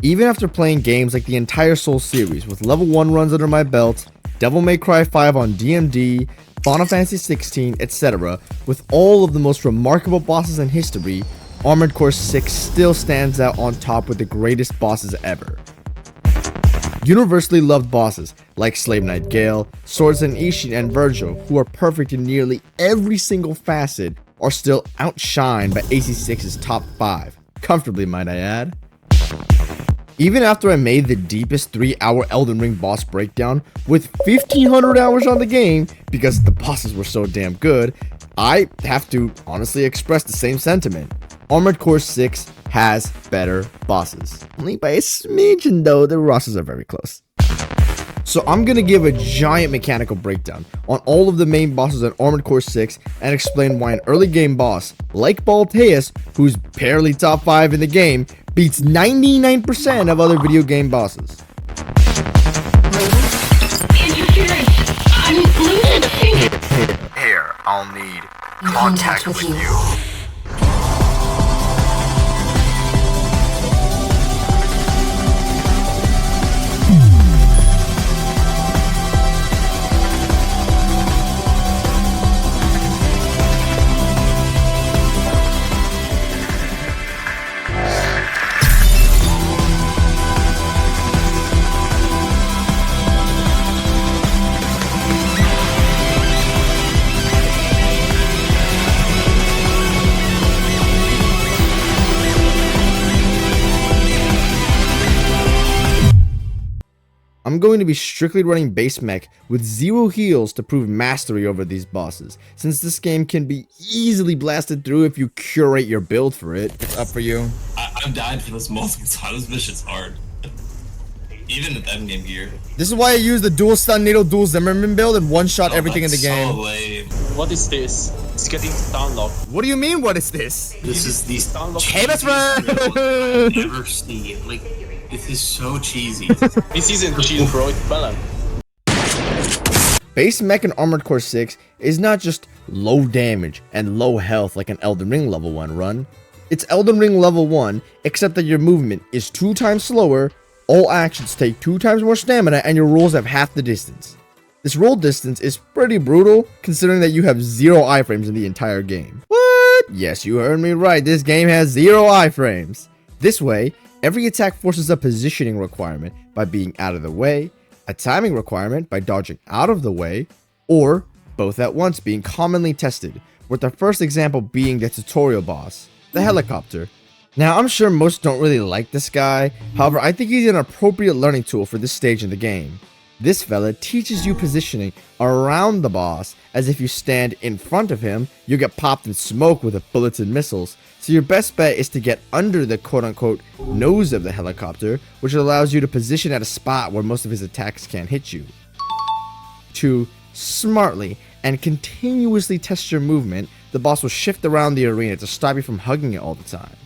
Even after playing games like the entire Soul series with level 1 runs under my belt, Devil May Cry 5 on DMD, Final Fantasy 16, etc., with all of the most remarkable bosses in history, Armored Core 6 still stands out on top with the greatest bosses ever. Universally loved bosses like Slave Knight Gale, Swordsman Ishin, and Virgil, who are perfect in nearly every single facet, are still outshined by AC6's top 5, comfortably might I add. Even after I made the deepest 3-hour Elden Ring boss breakdown with 1500 hours on the game because the bosses were so damn good, I have to honestly express the same sentiment. Armored Core 6 has better bosses. Only by a smidgen though, the rosters are very close. So I'm gonna give a giant mechanical breakdown on all of the main bosses in Armored Core 6 and explain why an early game boss like BALTEUS, who's barely top 5 in the game, beats 99% of other video game bosses. Here, I'll need contact with you. I'm going to be strictly running base mech with 0 heals to prove mastery over these bosses, since this game can be easily blasted through if you curate your build for it. It's up for you. I've died for this multiple times. This shit's hard. Even with endgame gear. This is why I use the dual stun needle, dual Zimmerman build and one-shot everything in the game. So lame. What is this? It's getting downlocked. What do you mean, what is this? This is the Cataphract! I've never seen. Like, this is so cheesy. This isn't cheese, bro. It's balance. Base mech in Armored Core 6 is not just low damage and low health like an Elden Ring level 1 run. It's Elden Ring level 1, except that your movement is 2 times slower, all actions take 2 times more stamina, and your rolls have half the distance. This roll distance is pretty brutal, considering that you have 0 iframes in the entire game. What? Yes, you heard me right, this game has 0 iframes. This way, every attack forces a positioning requirement by being out of the way, a timing requirement by dodging out of the way, or both at once being commonly tested, with the first example being the tutorial boss, the helicopter. Now, I'm sure most don't really like this guy, however, I think he's an appropriate learning tool for this stage in the game. This fella teaches you positioning around the boss, as if you stand in front of him, you get popped in smoke with bullets and missiles, so your best bet is to get under the quote-unquote nose of the helicopter, which allows you to position at a spot where most of his attacks can't hit you. To smartly and continuously test your movement, the boss will shift around the arena to stop you from hugging it all the time.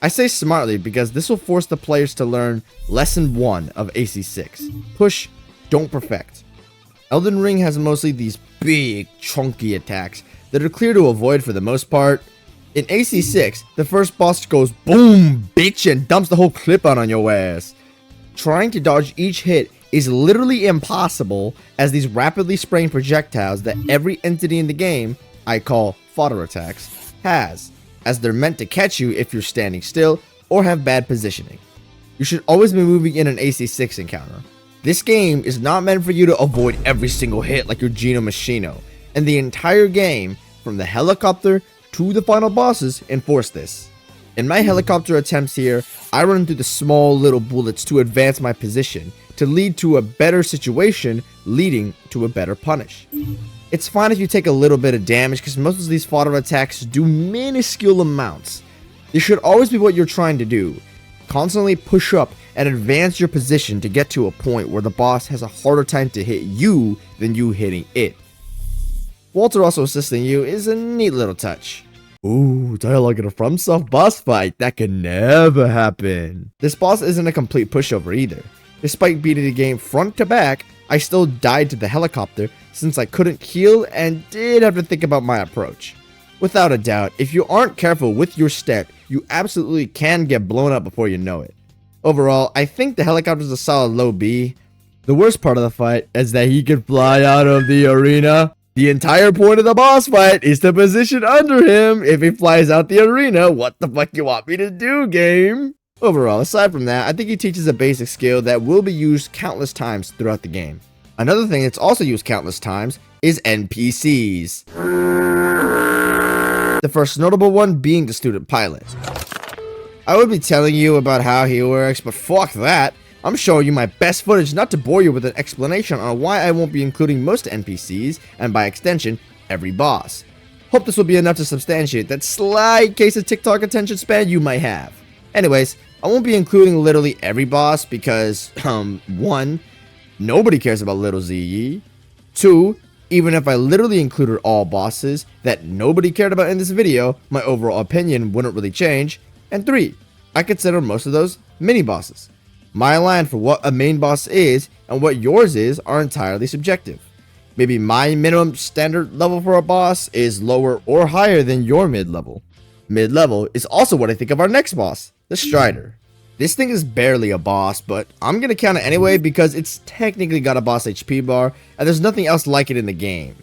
I say smartly because this will force the players to learn Lesson 1 of AC6. Push, don't perfect. Elden Ring has mostly these big, chunky attacks that are clear to avoid for the most part. In AC6, the first boss goes boom, bitch, and dumps the whole clip out on your ass. Trying to dodge each hit is literally impossible, as these rapidly spraying projectiles that every entity in the game, I call fodder attacks, has, as they're meant to catch you if you're standing still or have bad positioning. You should always be moving in an AC6 encounter. This game is not meant for you to avoid every single hit like your Geno Machino, and the entire game, from the helicopter to the final bosses, enforce this. In my helicopter attempts here, I run through the small little bullets to advance my position, to lead to a better situation, leading to a better punish. It's fine if you take a little bit of damage, because most of these fodder attacks do minuscule amounts. This should always be what you're trying to do. Constantly push up and advance your position to get to a point where the boss has a harder time to hit you than you hitting it. Walter also assisting you is a neat little touch. Ooh, dialogue in a FromSoft boss fight, that can never happen. This boss isn't a complete pushover either. Despite beating the game front to back, I still died to the helicopter since I couldn't heal and did have to think about my approach. Without a doubt, if you aren't careful with your step, you absolutely can get blown up before you know it. Overall, I think the helicopter's a solid low B. The worst part of the fight is that he can fly out of the arena. The entire point of the boss fight is to position under him. If he flies out the arena, what the fuck you want me to do, game? Overall, aside from that, I think he teaches a basic skill that will be used countless times throughout the game. Another thing that's also used countless times is NPCs. The first notable one being the student pilot. I would be telling you about how he works, but fuck that. I'm showing you my best footage not to bore you with an explanation on why I won't be including most NPCs, and by extension, every boss. Hope this will be enough to substantiate that slight case of TikTok attention span you might have. Anyways, I won't be including literally every boss because, 1, nobody cares about Little ZE. 2, even if I literally included all bosses that nobody cared about in this video, my overall opinion wouldn't really change. And 3, I consider most of those mini-bosses. My line for what a main boss is and what yours is are entirely subjective. Maybe my minimum standard level for a boss is lower or higher than your mid-level. Mid-level is also what I think of our next boss, the Strider. This thing is barely a boss, but I'm gonna count it anyway because it's technically got a boss HP bar and there's nothing else like it in the game.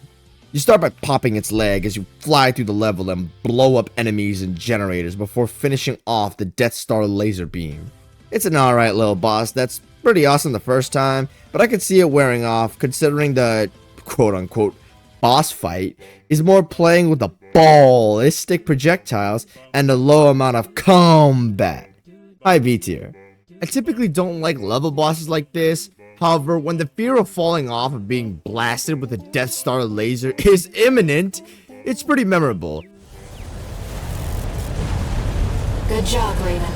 You start by popping its leg as you fly through the level and blow up enemies and generators before finishing off the Death Star laser beam. It's an alright little boss that's pretty awesome the first time, but I could see it wearing off considering the quote-unquote boss fight is more playing with the ballistic projectiles and a low amount of combat. High B tier. I typically don't like level bosses like this, however, when the fear of falling off and being blasted with a Death Star laser is imminent, it's pretty memorable. Good job, Raven.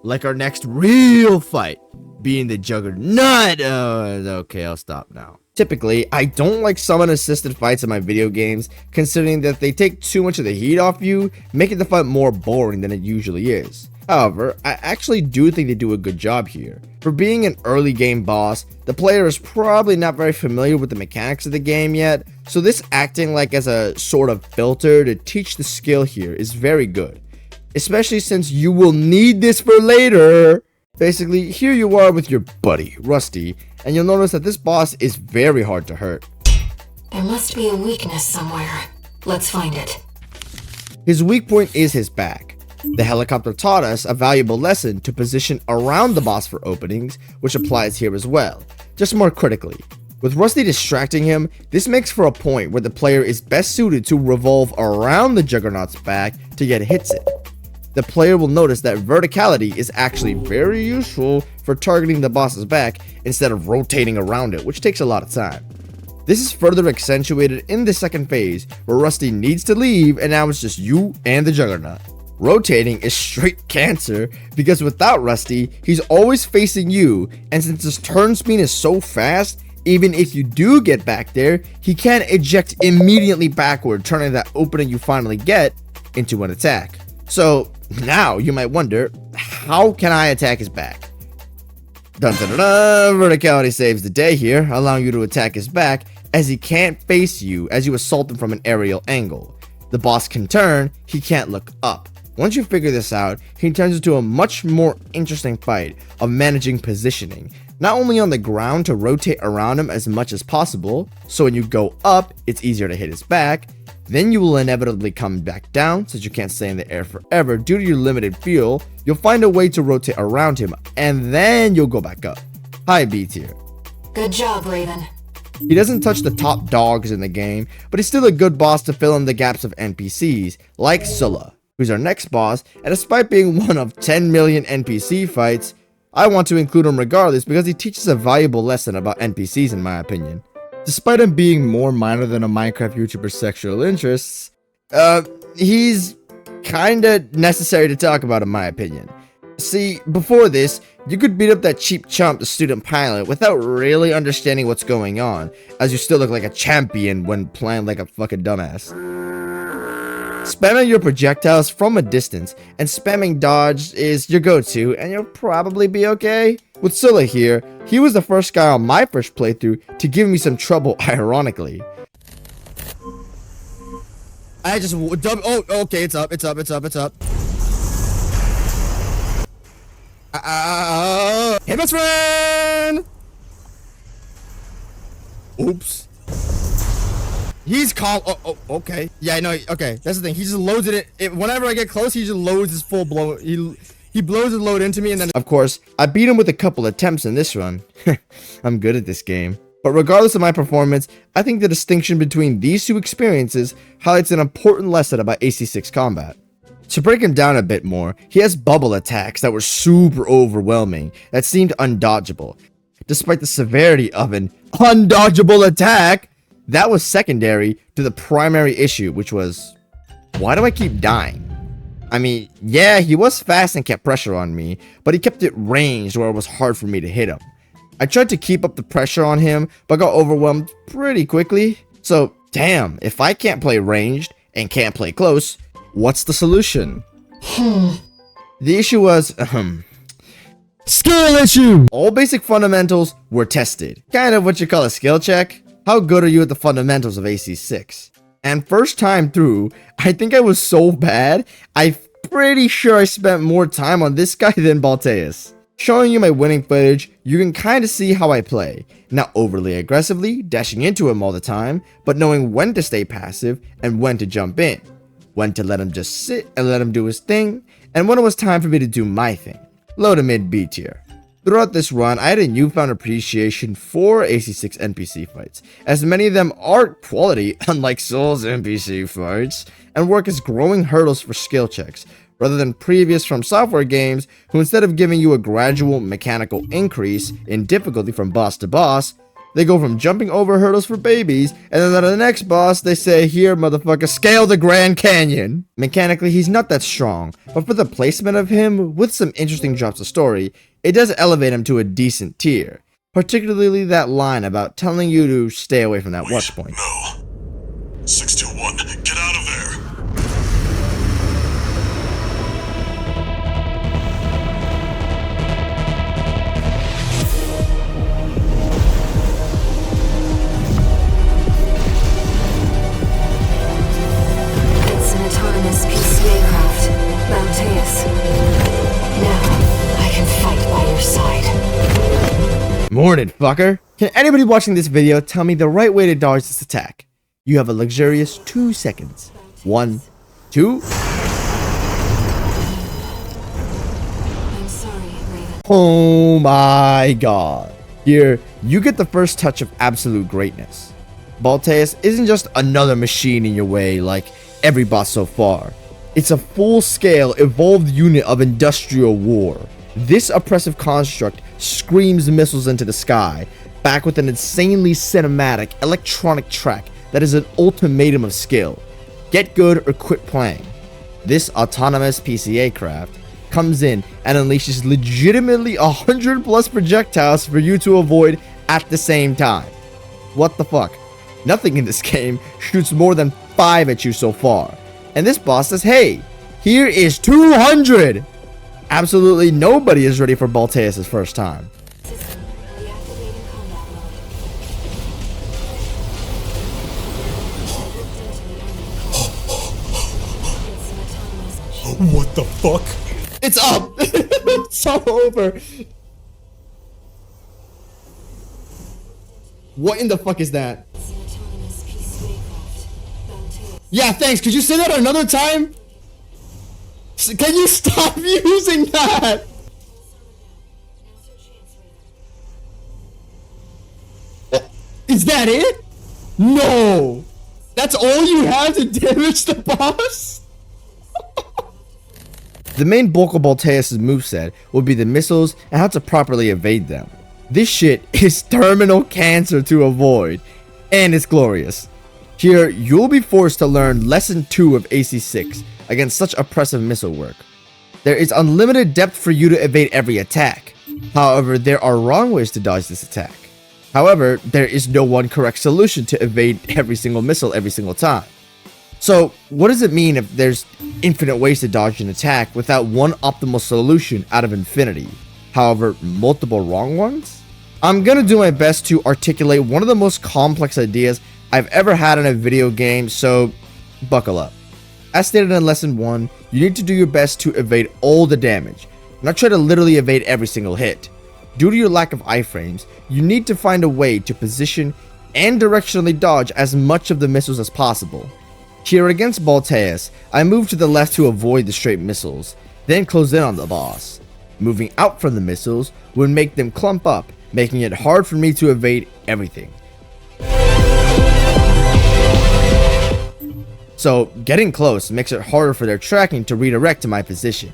Like our next real fight being the Juggernaut. Okay, I'll stop now. Typically, I don't like summon assisted fights in my video games, considering that they take too much of the heat off you, making the fight more boring than it usually is. However, I actually do think they do a good job here. For being an early game boss, the player is probably not very familiar with the mechanics of the game yet, so this acting like as a sort of filter to teach the skill here is very good. Especially since you will need this for later. Basically, here you are with your buddy, Rusty, and you'll notice that this boss is very hard to hurt. There must be a weakness somewhere. Let's find it. His weak point is his back. The helicopter taught us a valuable lesson to position around the boss for openings, which applies here as well, just more critically. With Rusty distracting him, this makes for a point where the player is best suited to revolve around the Juggernaut's back to get hits in. The player will notice that verticality is actually very useful for targeting the boss's back instead of rotating around it, which takes a lot of time. This is further accentuated in the second phase, where Rusty needs to leave and now it's just you and the Juggernaut. Rotating is straight cancer, because without Rusty, he's always facing you, and since his turn speed is so fast, even if you do get back there, he can't eject immediately backward, turning that opening you finally get into an attack. So now you might wonder, how can I attack his back? Dun dun dun dun, verticality saves the day here, allowing you to attack his back as he can't face you as you assault him from an aerial angle. The boss can turn, he can't look up. Once you figure this out, he turns into a much more interesting fight of managing positioning, not only on the ground to rotate around him as much as possible, so when you go up, it's easier to hit his back, then you will inevitably come back down since you can't stay in the air forever due to your limited fuel. You'll find a way to rotate around him, and then you'll go back up. High B tier. Good job, Raven. He doesn't touch the top dogs in the game, but he's still a good boss to fill in the gaps of NPCs, like Sulla, who's our next boss, and despite being one of 10 million NPC fights, I want to include him regardless because he teaches a valuable lesson about NPCs in my opinion. Despite him being more minor than a Minecraft YouTuber's sexual interests, he's kinda necessary to talk about in my opinion. See, before this, you could beat up that cheap chump, the student pilot, without really understanding what's going on, as you still look like a champion when playing like a fucking dumbass. Spamming your projectiles from a distance and spamming dodge is your go-to, and you'll probably be okay. With Sulla here, he was the first guy on my first playthrough to give me some trouble, ironically. I just oh, okay, it's up. Hey, best friend! Oops. He's calm. Oh, okay. Yeah, I know. Okay, that's the thing. He just loads it. Whenever I get close, he just loads his full blow. He blows his load into me, and then, of course, I beat him with a couple attempts in this run. I'm good at this game. But regardless of my performance, I think the distinction between these two experiences highlights an important lesson about AC6 combat. To break him down a bit more, he has bubble attacks that were super overwhelming, that seemed undodgeable. Despite the severity of an undodgeable attack, that was secondary to the primary issue, which was, why do I keep dying? I mean, yeah, he was fast and kept pressure on me, but he kept it ranged where it was hard for me to hit him. I tried to keep up the pressure on him, but got overwhelmed pretty quickly. So, damn, if I can't play ranged and can't play close, what's the solution? The issue was, skill issue! All basic fundamentals were tested. Kind of what you call a skill check. How good are you at the fundamentals of AC6? And first time through, I think I was so bad, I'm pretty sure I spent more time on this guy than BALTEUS. Showing you my winning footage, you can kind of see how I play. Not overly aggressively, dashing into him all the time, but knowing when to stay passive and when to jump in. When to let him just sit and let him do his thing, and when it was time for me to do my thing. Low to mid B tier. Throughout this run, I had a newfound appreciation for AC6 NPC fights, as many of them are quality, unlike Sulla's NPC fights, and work as growing hurdles for skill checks, rather than previous From Software games who, instead of giving you a gradual mechanical increase in difficulty from boss to boss, they go from jumping over hurdles for babies, and then at the next boss they say, here motherfucker, scale the Grand Canyon. Mechanically he's not that strong, but for the placement of him, with some interesting drops of story, it does elevate him to a decent tier. Particularly that line about telling you to stay away from that watch point. No. 621, get out of there! It's an autonomous PCA craft, BALTEUS. Now, I can fight by your side. Morning, fucker. Can anybody watching this video tell me the right way to dodge this attack? You have a luxurious 2 seconds. 1, 2. I'm sorry, Raven. Oh my god. Here, you get the first touch of absolute greatness. BALTEUS isn't just another machine in your way like every boss so far. It's a full-scale, evolved unit of industrial war. This oppressive construct screams missiles into the sky, back with an insanely cinematic electronic track that is an ultimatum of skill. Get good or quit playing. This autonomous PCA craft comes in and unleashes legitimately 100 plus projectiles for you to avoid at the same time. What the fuck? Nothing in this game shoots more than 5 at you so far. And this boss says, hey, here is 200! Absolutely nobody is ready for BALTEUS' first time. System, reactivating combat mode. It's an autonomous machine. What the fuck? It's up! It's all over! What in the fuck is that? It's an autonomous PCA craft, BALTEUS. Yeah, thanks. Could you say that another time? Can you stop using that? Is that it? No! That's all you have to damage the boss? The main bulk of BALTEUS' moveset will be the missiles and how to properly evade them. This shit is terminal cancer to avoid, and it's glorious. Here, you'll be forced to learn Lesson 2 of AC6 against such oppressive missile work. There is unlimited depth for you to evade every attack. However, there are wrong ways to dodge this attack. However, there is no one correct solution to evade every single missile every single time. So, what does it mean if there's infinite ways to dodge an attack without one optimal solution out of infinity? However, multiple wrong ones? I'm gonna do my best to articulate one of the most complex ideas I've ever had in a video game, so buckle up. As stated in Lesson 1, you need to do your best to evade all the damage. not try to literally evade every single hit. Due to your lack of iframes, you need to find a way to position and directionally dodge as much of the missiles as possible. Here against BALTEUS, I moved to the left to avoid the straight missiles, then close in on the boss. Moving out from the missiles would make them clump up, making it hard for me to evade everything. So getting close makes it harder for their tracking to redirect to my position.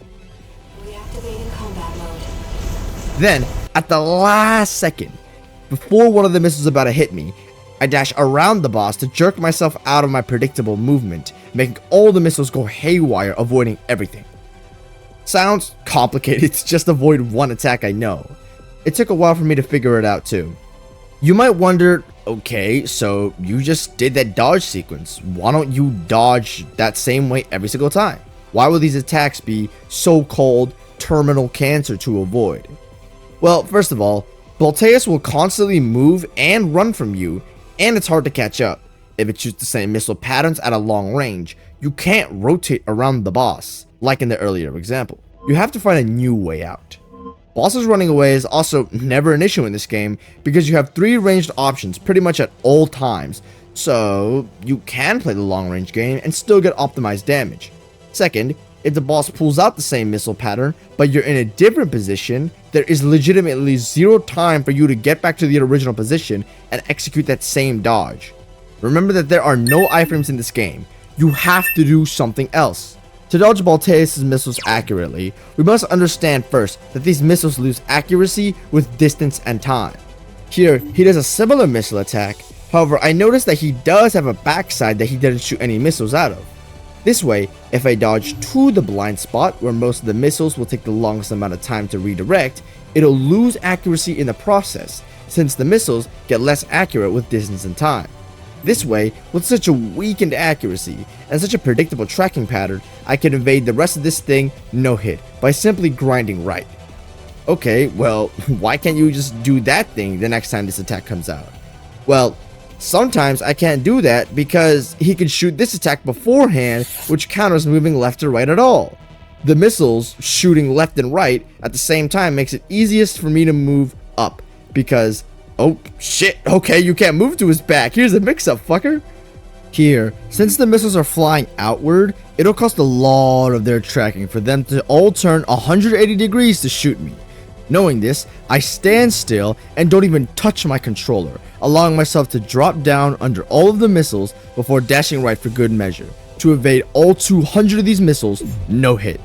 Reactivating combat mode. Then, at the last second, before one of the missiles about to hit me, I dash around the boss to jerk myself out of my predictable movement, making all the missiles go haywire, avoiding everything. Sounds complicated to just avoid one attack, I know. It took a while for me to figure it out too. You might wonder, okay, so you just did that dodge sequence. Why don't you dodge that same way every single time? Why will these attacks be so-called terminal cancer to avoid? Well, first of all, BALTEUS will constantly move and run from you, and it's hard to catch up. If it shoots the same missile patterns at a long range, you can't rotate around the boss, like in the earlier example. You have to find a new way out. Bosses running away is also never an issue in this game because you have 3 ranged options pretty much at all times, so you can play the long range game and still get optimized damage. Second, if the boss pulls out the same missile pattern but you're in a different position, there is legitimately 0 time for you to get back to the original position and execute that same dodge. Remember that there are no iframes in this game. You have to do something else. To dodge BALTEUS' missiles accurately, we must understand first that these missiles lose accuracy with distance and time. Here, he does a similar missile attack, however I noticed that he does have a backside that he didn't shoot any missiles out of. This way, if I dodge to the blind spot where most of the missiles will take the longest amount of time to redirect, it'll lose accuracy in the process, since the missiles get less accurate with distance and time. This way, with such a weakened accuracy and such a predictable tracking pattern, I can evade the rest of this thing no hit by simply grinding right. Okay, well, why can't you just do that thing the next time this attack comes out? Well, sometimes I can't do that because he can shoot this attack beforehand, which counters moving left or right at all. The missiles shooting left and right at the same time makes it easiest for me to move up because, oh shit, okay, you can't move to his back. Here's a mix-up, fucker. Here, since the missiles are flying outward, it'll cost a lot of their tracking for them to all turn 180 degrees to shoot me. Knowing this, I stand still and don't even touch my controller, allowing myself to drop down under all of the missiles before dashing right for good measure, to evade all 200 of these missiles no hit.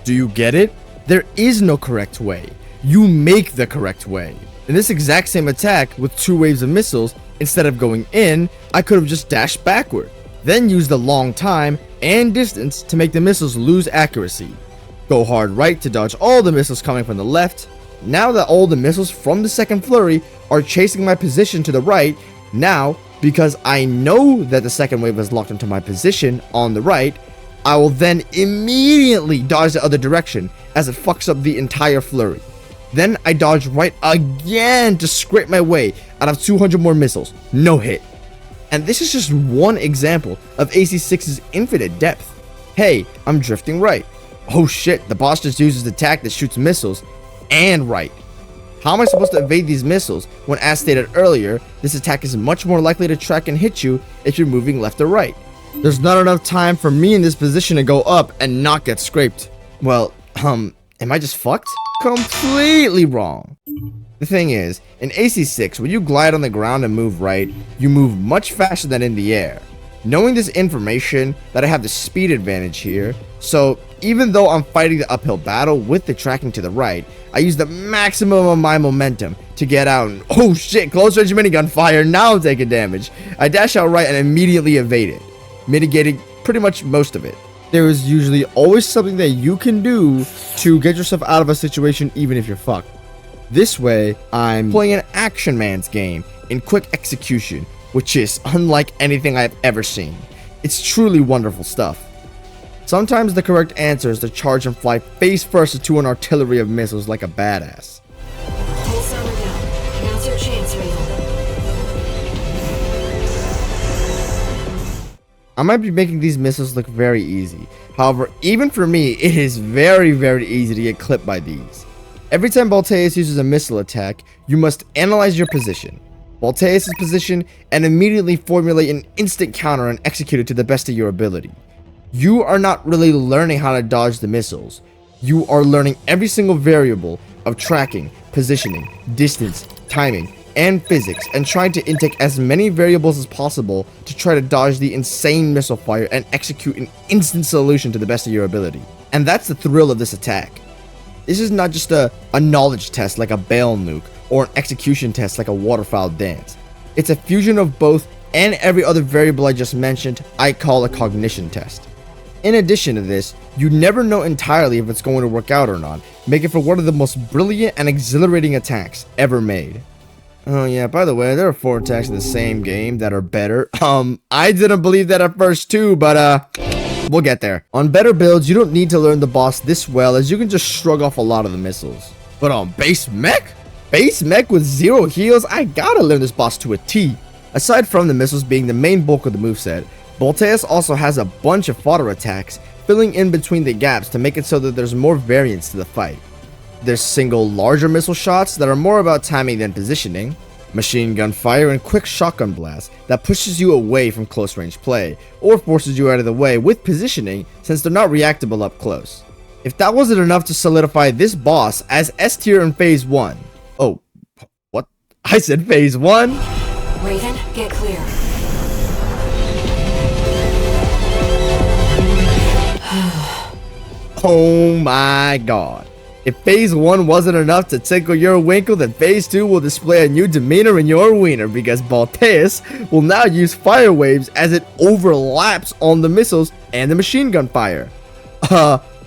Do you get it? There is no correct way. You make the correct way. In this exact same attack with 2 waves of missiles, instead of going in, I could have just dashed backward, then used the long time and distance to make the missiles lose accuracy. Go hard right to dodge all the missiles coming from the left. Now that all the missiles from the second flurry are chasing my position to the right, now, because I know that the second wave is locked into my position on the right, I will then immediately dodge the other direction as it fucks up the entire flurry. Then I dodge right again to scrape my way out of 200 more missiles, no hit. And this is just one example of AC6's infinite depth. Hey, I'm drifting right. Oh shit, the boss just uses the attack that shoots missiles and right. How am I supposed to evade these missiles when, as stated earlier, this attack is much more likely to track and hit you if you're moving left or right? There's not enough time for me in this position to go up and not get scraped. Well, am I just fucked? Completely wrong. The thing is, in AC6, when you glide on the ground and move right, you move much faster than in the air. Knowing this information, that I have the speed advantage here, so even though I'm fighting the uphill battle with the tracking to the right, I use the maximum of my momentum to get out and, oh shit, close range minigun fire, now I'm taking damage. I dash out right and immediately evade it, mitigating pretty much most of it. There is usually always something that you can do to get yourself out of a situation even if you're fucked. This way, I'm playing an action man's game in quick execution, which is unlike anything I've ever seen. It's truly wonderful stuff. Sometimes the correct answer is to charge and fly face first into an artillery of missiles like a badass. Pulse armor down. Now's your chance, Raven. I might be making these missiles look very easy. However, even for me, it is very, very easy to get clipped by these. Every time BALTEUS uses a missile attack, you must analyze your position, BALTEUS' position, and immediately formulate an instant counter and execute it to the best of your ability. You are not really learning how to dodge the missiles. You are learning every single variable of tracking, positioning, distance, timing, and physics, and trying to intake as many variables as possible to try to dodge the insane missile fire and execute an instant solution to the best of your ability. And that's the thrill of this attack. This is not just a knowledge test like a Bale nuke, or an execution test like a waterfowl dance. It's a fusion of both, and every other variable I just mentioned I call a cognition test. In addition to this, you never know entirely if it's going to work out or not, making for one of the most brilliant and exhilarating attacks ever made. Oh yeah, by the way, there are 4 attacks in the same game that are better. I didn't believe that at first too, but we'll get there. On better builds, you don't need to learn the boss this well, as you can just shrug off a lot of the missiles. But on base mech? Base mech with 0 heals? I gotta learn this boss to a T. Aside from the missiles being the main bulk of the moveset, BALTEUS also has a bunch of fodder attacks, filling in between the gaps to make it so that there's more variance to the fight. There's single larger missile shots that are more about timing than positioning, machine gun fire, and quick shotgun blast that pushes you away from close range play, or forces you out of the way with positioning since they're not reactable up close. If that wasn't enough to solidify this boss as S tier in phase 1. Oh, what? I said phase 1? Raven, get clear. Oh my god. If phase 1 wasn't enough to tickle your winkle, then phase 2 will display a new demeanor in your wiener, because BALTEUS will now use fire waves as it overlaps on the missiles and the machine gun fire.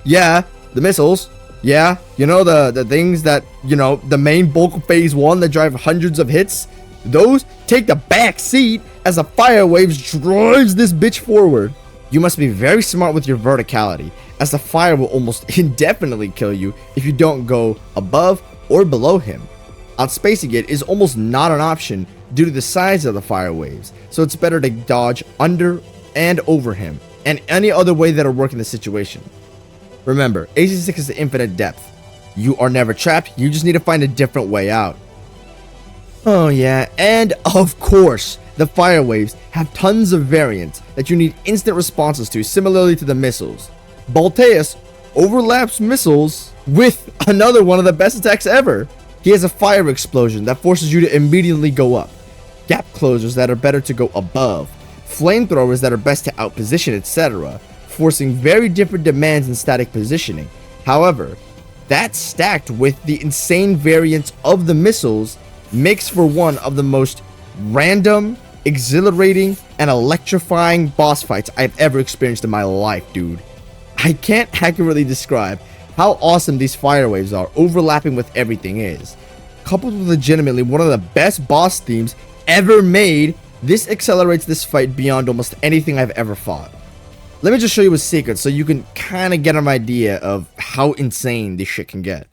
Yeah, the missiles. Yeah, you know, the things that, you know, the main bulk of phase 1 that drive hundreds of hits? Those take the back seat as the fire waves drives this bitch forward. You must be very smart with your verticality, as the fire will almost indefinitely kill you if you don't go above or below him. Outspacing it is almost not an option due to the size of the fire waves, so it's better to dodge under and over him, and any other way that'll work in the situation. Remember, AC6 is infinite depth. You are never trapped, you just need to find a different way out. Oh yeah, and of course, the fire waves have tons of variants that you need instant responses to, similarly to the missiles. BALTEUS overlaps missiles with another one of the best attacks ever. He has a fire explosion that forces you to immediately go up, gap closers that are better to go above, flamethrowers that are best to outposition, etc., forcing very different demands in static positioning. However, that stacked with the insane variance of the missiles makes for one of the most random, exhilarating, and electrifying boss fights I've ever experienced in my life, dude. I can't accurately describe how awesome these fire waves are overlapping with everything is. Coupled with legitimately one of the best boss themes ever made, this accelerates this fight beyond almost anything I've ever fought. Let me just show you a secret so you can kind of get an idea of how insane this shit can get.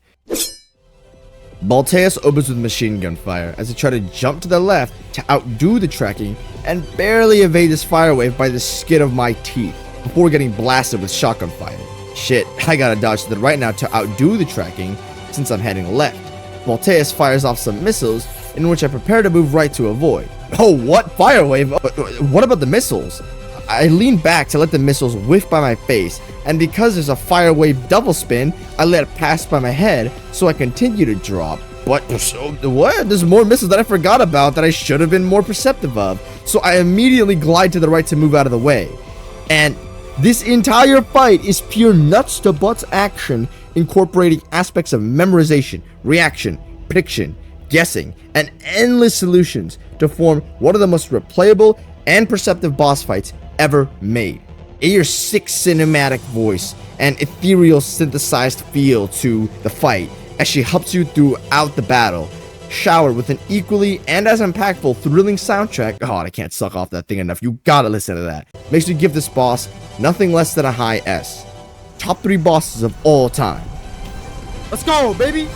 BALTEUS opens with machine gun fire as I try to jump to the left to outdo the tracking and barely evade this fire wave by the skin of my teeth before getting blasted with shotgun fire. Shit, I gotta dodge to the right now to outdo the tracking since I'm heading left. BALTEUS fires off some missiles in which I prepare to move right to avoid. Oh, what fire wave? What about the missiles? I lean back to let the missiles whiff by my face, and because there's a fire wave double spin, I let it pass by my head, so I continue to drop. But what? There's more missiles that I forgot about that I should have been more perceptive of, so I immediately glide to the right to move out of the way. And this entire fight is pure nuts to butts action, incorporating aspects of memorization, reaction, prediction, guessing, and endless solutions to form one of the most replayable and perceptive boss fights ever made. AYRE's sick cinematic voice and ethereal synthesized feel to the fight as she helps you throughout the battle, showered with an equally and as impactful thrilling soundtrack. God, I can't suck off that thing enough. You gotta listen to that. Makes me give this boss nothing less than a high S. Top 3 bosses of all time. Let's go, baby!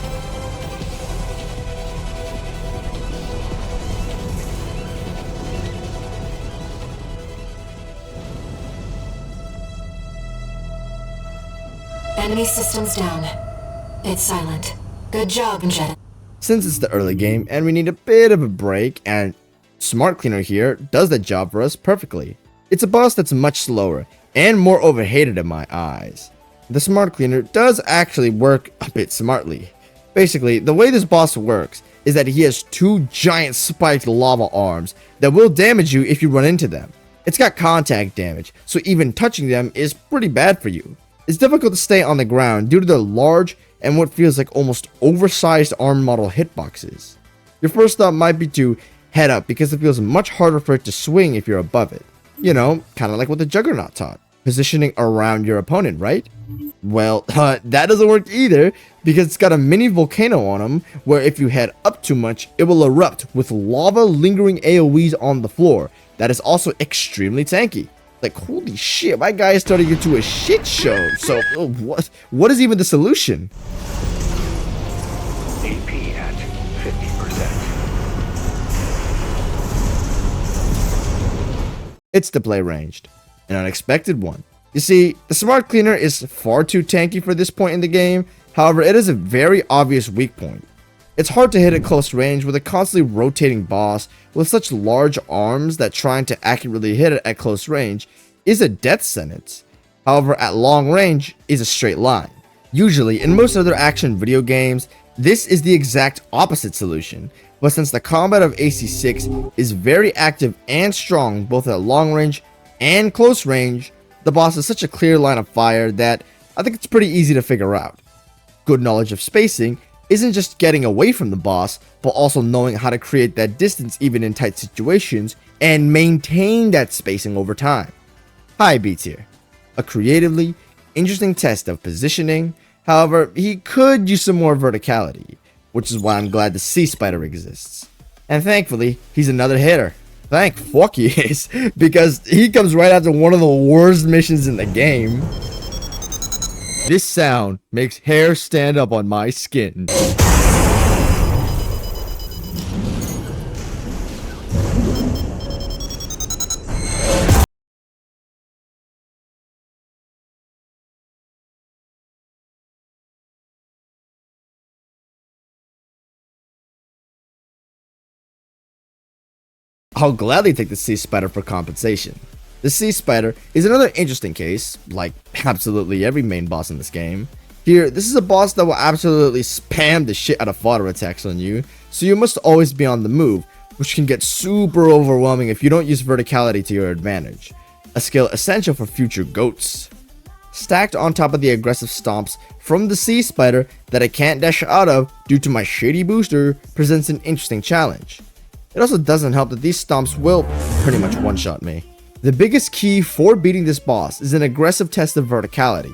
Enemy systems down. It's silent. Good job, Chatty. Since it's the early game and we need a bit of a break, and Smart Cleaner here does that job for us perfectly. It's a boss that's much slower and more overhated in my eyes. The Smart Cleaner does actually work a bit smartly. Basically, the way this boss works is that he has two giant spiked lava arms that will damage you if you run into them. It's got contact damage, so even touching them is pretty bad for you. It's difficult to stay on the ground due to their large and what feels like almost oversized arm model hitboxes. Your first thought might be to head up because it feels much harder for it to swing if you're above it. You know, kind of like what the Juggernaut taught, positioning around your opponent, right? Well, that doesn't work either because it's got a mini volcano on him where if you head up too much, it will erupt with lava lingering AoEs on the floor. That is also extremely tanky. Like, holy shit, my guy is turning into a shit show. So, what is even the solution? AP at 50%. It's the play ranged, an unexpected one. You see, the Smart Cleaner is far too tanky for this point in the game. However, it is a very obvious weak point. It's hard to hit at close range with a constantly rotating boss with such large arms that trying to accurately hit it at close range is a death sentence. However, at long range is a straight line. Usually, in most other action video games, this is the exact opposite solution. But since the combat of AC6 is very active and strong both at long range and close range, the boss is such a clear line of fire that I think it's pretty easy to figure out. Good knowledge of spacing isn't just getting away from the boss, but also knowing how to create that distance even in tight situations and maintain that spacing over time. High beats here. A creatively interesting test of positioning. However, he could use some more verticality, which is why I'm glad the Sea Spider exists. And thankfully, he's another hitter. Thank fuck he is, because he comes right after one of the worst missions in the game. This sound makes hair stand up on my skin. I'll gladly take the Sea Spider for compensation. The Sea Spider is another interesting case, like absolutely every main boss in this game. Here, this is a boss that will absolutely spam the shit out of fodder attacks on you, so you must always be on the move, which can get super overwhelming if you don't use verticality to your advantage, a skill essential for future GOATs. Stacked on top of the aggressive stomps from the Sea Spider that I can't dash out of due to my shady booster presents an interesting challenge. It also doesn't help that these stomps will pretty much one-shot me. The biggest key for beating this boss is an aggressive test of verticality.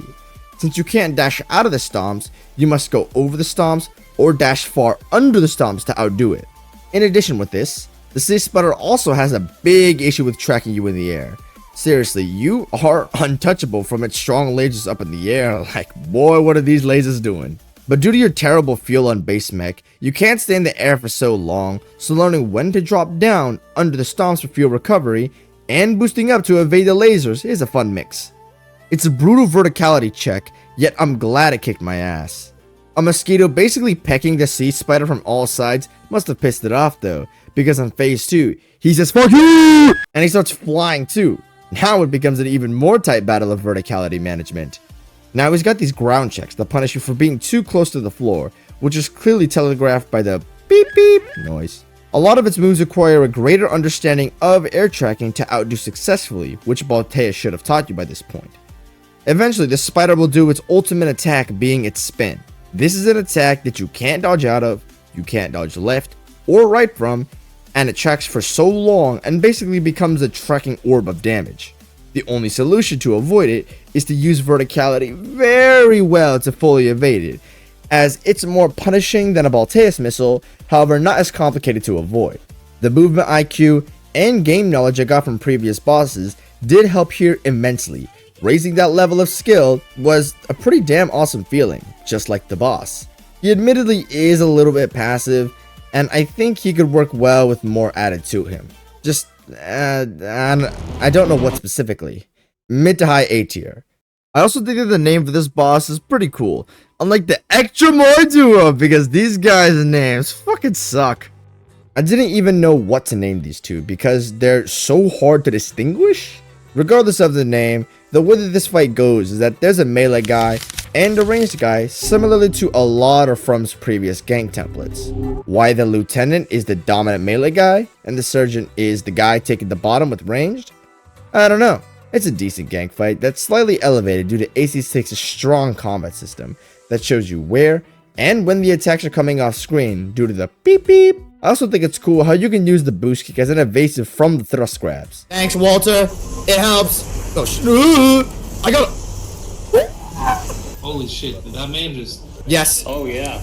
Since you can't dash out of the stomps, you must go over the stomps or dash far under the stomps to outdo it. In addition with this, the Sea Spider also has a big issue with tracking you in the air. Seriously, you are untouchable from its strong lasers up in the air. Like, boy, what are these lasers doing? But due to your terrible fuel on base mech, you can't stay in the air for so long, so learning when to drop down under the stomps for fuel recovery and boosting up to evade the lasers is a fun mix. It's a brutal verticality check, yet I'm glad it kicked my ass. A mosquito basically pecking the Sea Spider from all sides must have pissed it off though, because on phase 2, he says "fuck you!" and he starts flying too. Now it becomes an even more tight battle of verticality management. Now he's got these ground checks that punish you for being too close to the floor, which is clearly telegraphed by the beep beep noise. A lot of its moves require a greater understanding of air tracking to outdo successfully, which BALTEUS should have taught you by this point. Eventually, the spider will do its ultimate attack, being its spin. This is an attack that you can't dodge out of, you can't dodge left or right from, and it tracks for so long and basically becomes a tracking orb of damage. The only solution to avoid it is to use verticality very well to fully evade it, as it's more punishing than a BALTEUS missile, however not as complicated to avoid. The movement IQ and game knowledge I got from previous bosses did help here immensely. Raising that level of skill was a pretty damn awesome feeling, just like the boss. He admittedly is a little bit passive, and I think he could work well with more added to him. Just, I don't know what specifically. Mid to high A tier. I also think that the name for this boss is pretty cool, unlike the Extra More duo, because these guys' names fucking suck. I didn't even know what to name these two because they're so hard to distinguish. Regardless of the name, the way that this fight goes is that there's a melee guy and a ranged guy, similarly to a lot of From's previous gank templates. Why the Lieutenant is the dominant melee guy and the Sergeant is the guy taking the bottom with ranged? I don't know. It's a decent gank fight that's slightly elevated due to AC6's strong combat system that shows you where and when the attacks are coming off screen due to the beep beep. I also think it's cool how you can use the boost kick as an evasive from the thrust grabs. Thanks, Walter. It helps. Oh, I got. Holy shit, did that man just... Yes. Oh yeah.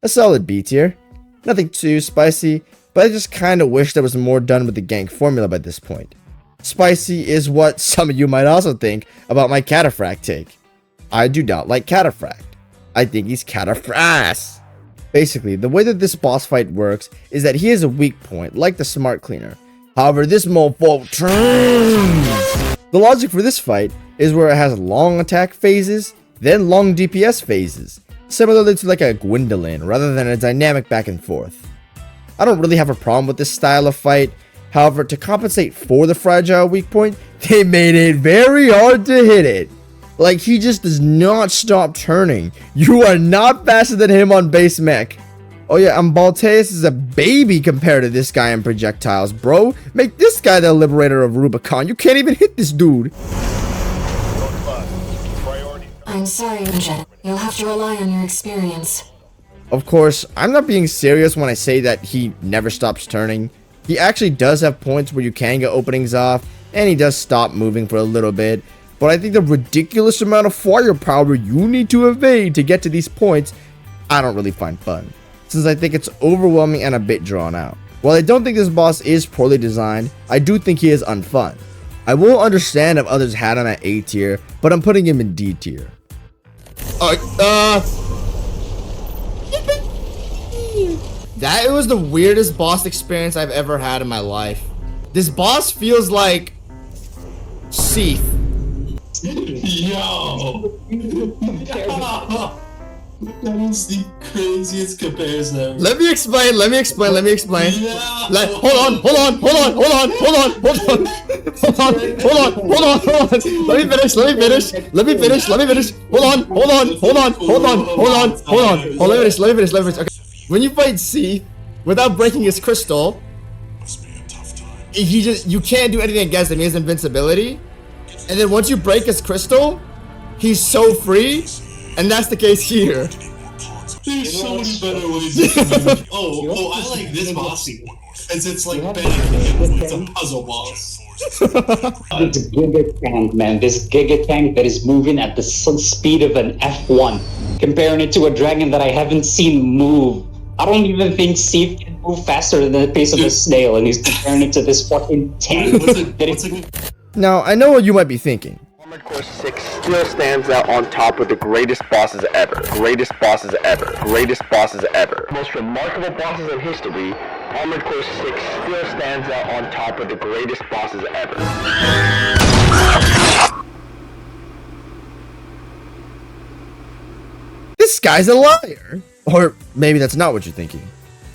A solid B tier. Nothing too spicy, but I just kinda wish there was more done with the gank formula by this point. Spicy is what some of you might also think about my Cataphract take. I do not like Cataphract. I think he's Cataphract. Basically, the way that this boss fight works is that he has a weak point, like the Smart Cleaner. However, this mofo turns. The logic for this fight is where it has long attack phases, then long DPS phases, similarly to like a Gwendolyn, rather than a dynamic back and forth. I don't really have a problem with this style of fight. However, to compensate for the fragile weak point, they made it very hard to hit it. Like, he just does not stop turning. You are not faster than him on base mech. Oh yeah, and BALTEUS is a baby compared to this guy in projectiles, bro. Make this guy the liberator of Rubicon. You can't even hit this dude. I'm sorry, Jet. You'll have to rely on your experience. Of course, I'm not being serious when I say that he never stops turning. He actually does have points where you can get openings off, and he does stop moving for a little bit. But I think the ridiculous amount of firepower you need to evade to get to these points, I don't really find fun, since I think it's overwhelming and a bit drawn out. While I don't think this boss is poorly designed, I do think he is unfun. I will understand if others had him at A tier, but I'm putting him in D tier. That was the weirdest boss experience I've ever had in my life. This boss feels like Seath. Yo! That is the craziest comparison ever. Let me explain. Yeah. Hold on. Let me finish. Hold on. Let me finish. Okay. When you fight Seath without breaking his crystal, Must be a tough time. you can't do anything against him. He has invincibility. And then once you break his crystal, he's so free. And that's the case here. There's so many better ways to do I like this boss. As it's like better than it's a puzzle boss. This Giga Tank, man. This Giga Tank that is moving at the speed of an F1. Comparing it to a dragon that I haven't seen move. I don't even think Seath can move faster than the pace of a snail, and he's comparing it to this fucking tank. Now, I know what you might be thinking. Armored Core 6 still stands out on top with the greatest bosses ever. Most remarkable bosses in history, Armored Core 6 still stands out on top with the greatest bosses ever. This guy's a liar. Or maybe that's not what you're thinking.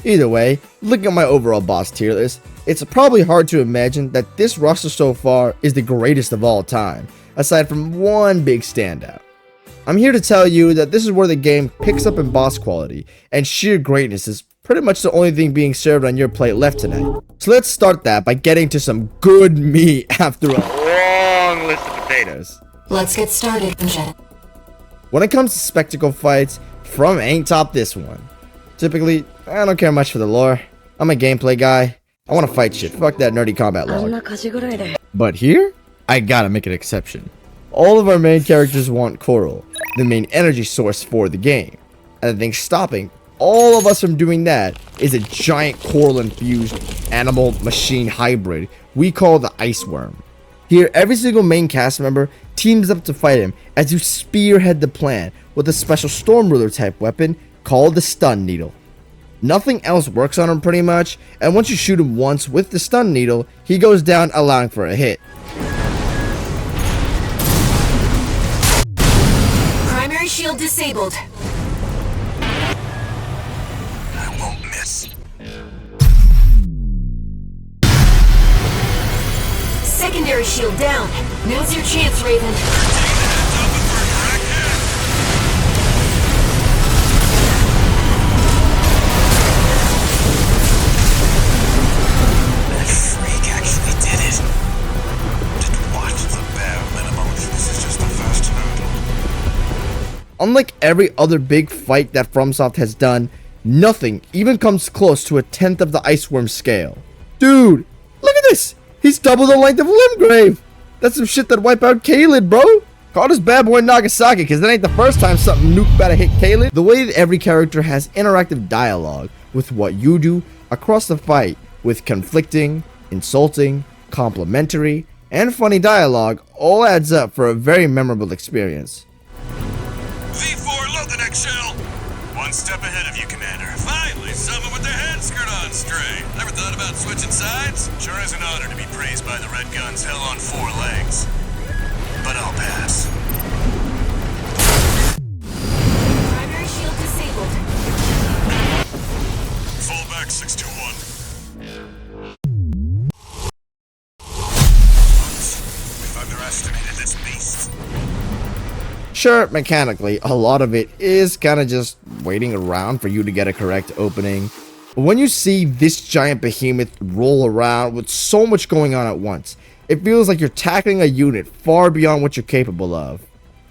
Either way, looking at my overall boss tier list, it's probably hard to imagine that this roster so far is the greatest of all time, aside from one big standout. I'm here to tell you that this is where the game picks up in boss quality, and sheer greatness is pretty much the only thing being served on your plate left tonight. So let's start that by getting to some good meat after a long list of potatoes. Let's get started, Jet. When it comes to spectacle fights, From ain't top this one. Typically, I don't care much for the lore. I'm a gameplay guy. I want to fight shit. Fuck that nerdy combat log. But here, I gotta make an exception. All of our main characters want Coral, the main energy source for the game. And the thing stopping all of us from doing that is a giant coral-infused animal-machine hybrid we call the Ice Worm. Here, every single main cast member teams up to fight him as you spearhead the plan with a special Storm Ruler type weapon called the Stun Needle. Nothing else works on him pretty much, and once you shoot him once with the Stun Needle, he goes down allowing for a hit. disabled. I won't miss. Secondary shield down. Now's your chance, Raven. That freak actually did it. Did what? The bare minimum. This is just the first hurdle. Unlike every other big fight that FromSoft has done, nothing even comes close to a 10th of the Iceworm scale. Dude, look at this! He's double the length of Limgrave! That's some shit that wipe out Caelid, bro! Call this bad boy Nagasaki, cause that ain't the first time something nuke better hit Caelid. The way that every character has interactive dialogue with what you do across the fight, with conflicting, insulting, complimentary, and funny dialogue, all adds up for a very memorable experience. V4, load the next shell. One step ahead of you, Commander. Finally, someone with their head skirt on straight. Ever thought about switching sides? Sure is an honor to be praised by the Red Guns hell on 4 legs. But I'll pass. Primary shield disabled. Fall back, 621. We've underestimated this beast. Sure, mechanically, a lot of it is kind of just waiting around for you to get a correct opening. But when you see this giant behemoth roll around with so much going on at once, it feels like you're tackling a unit far beyond what you're capable of.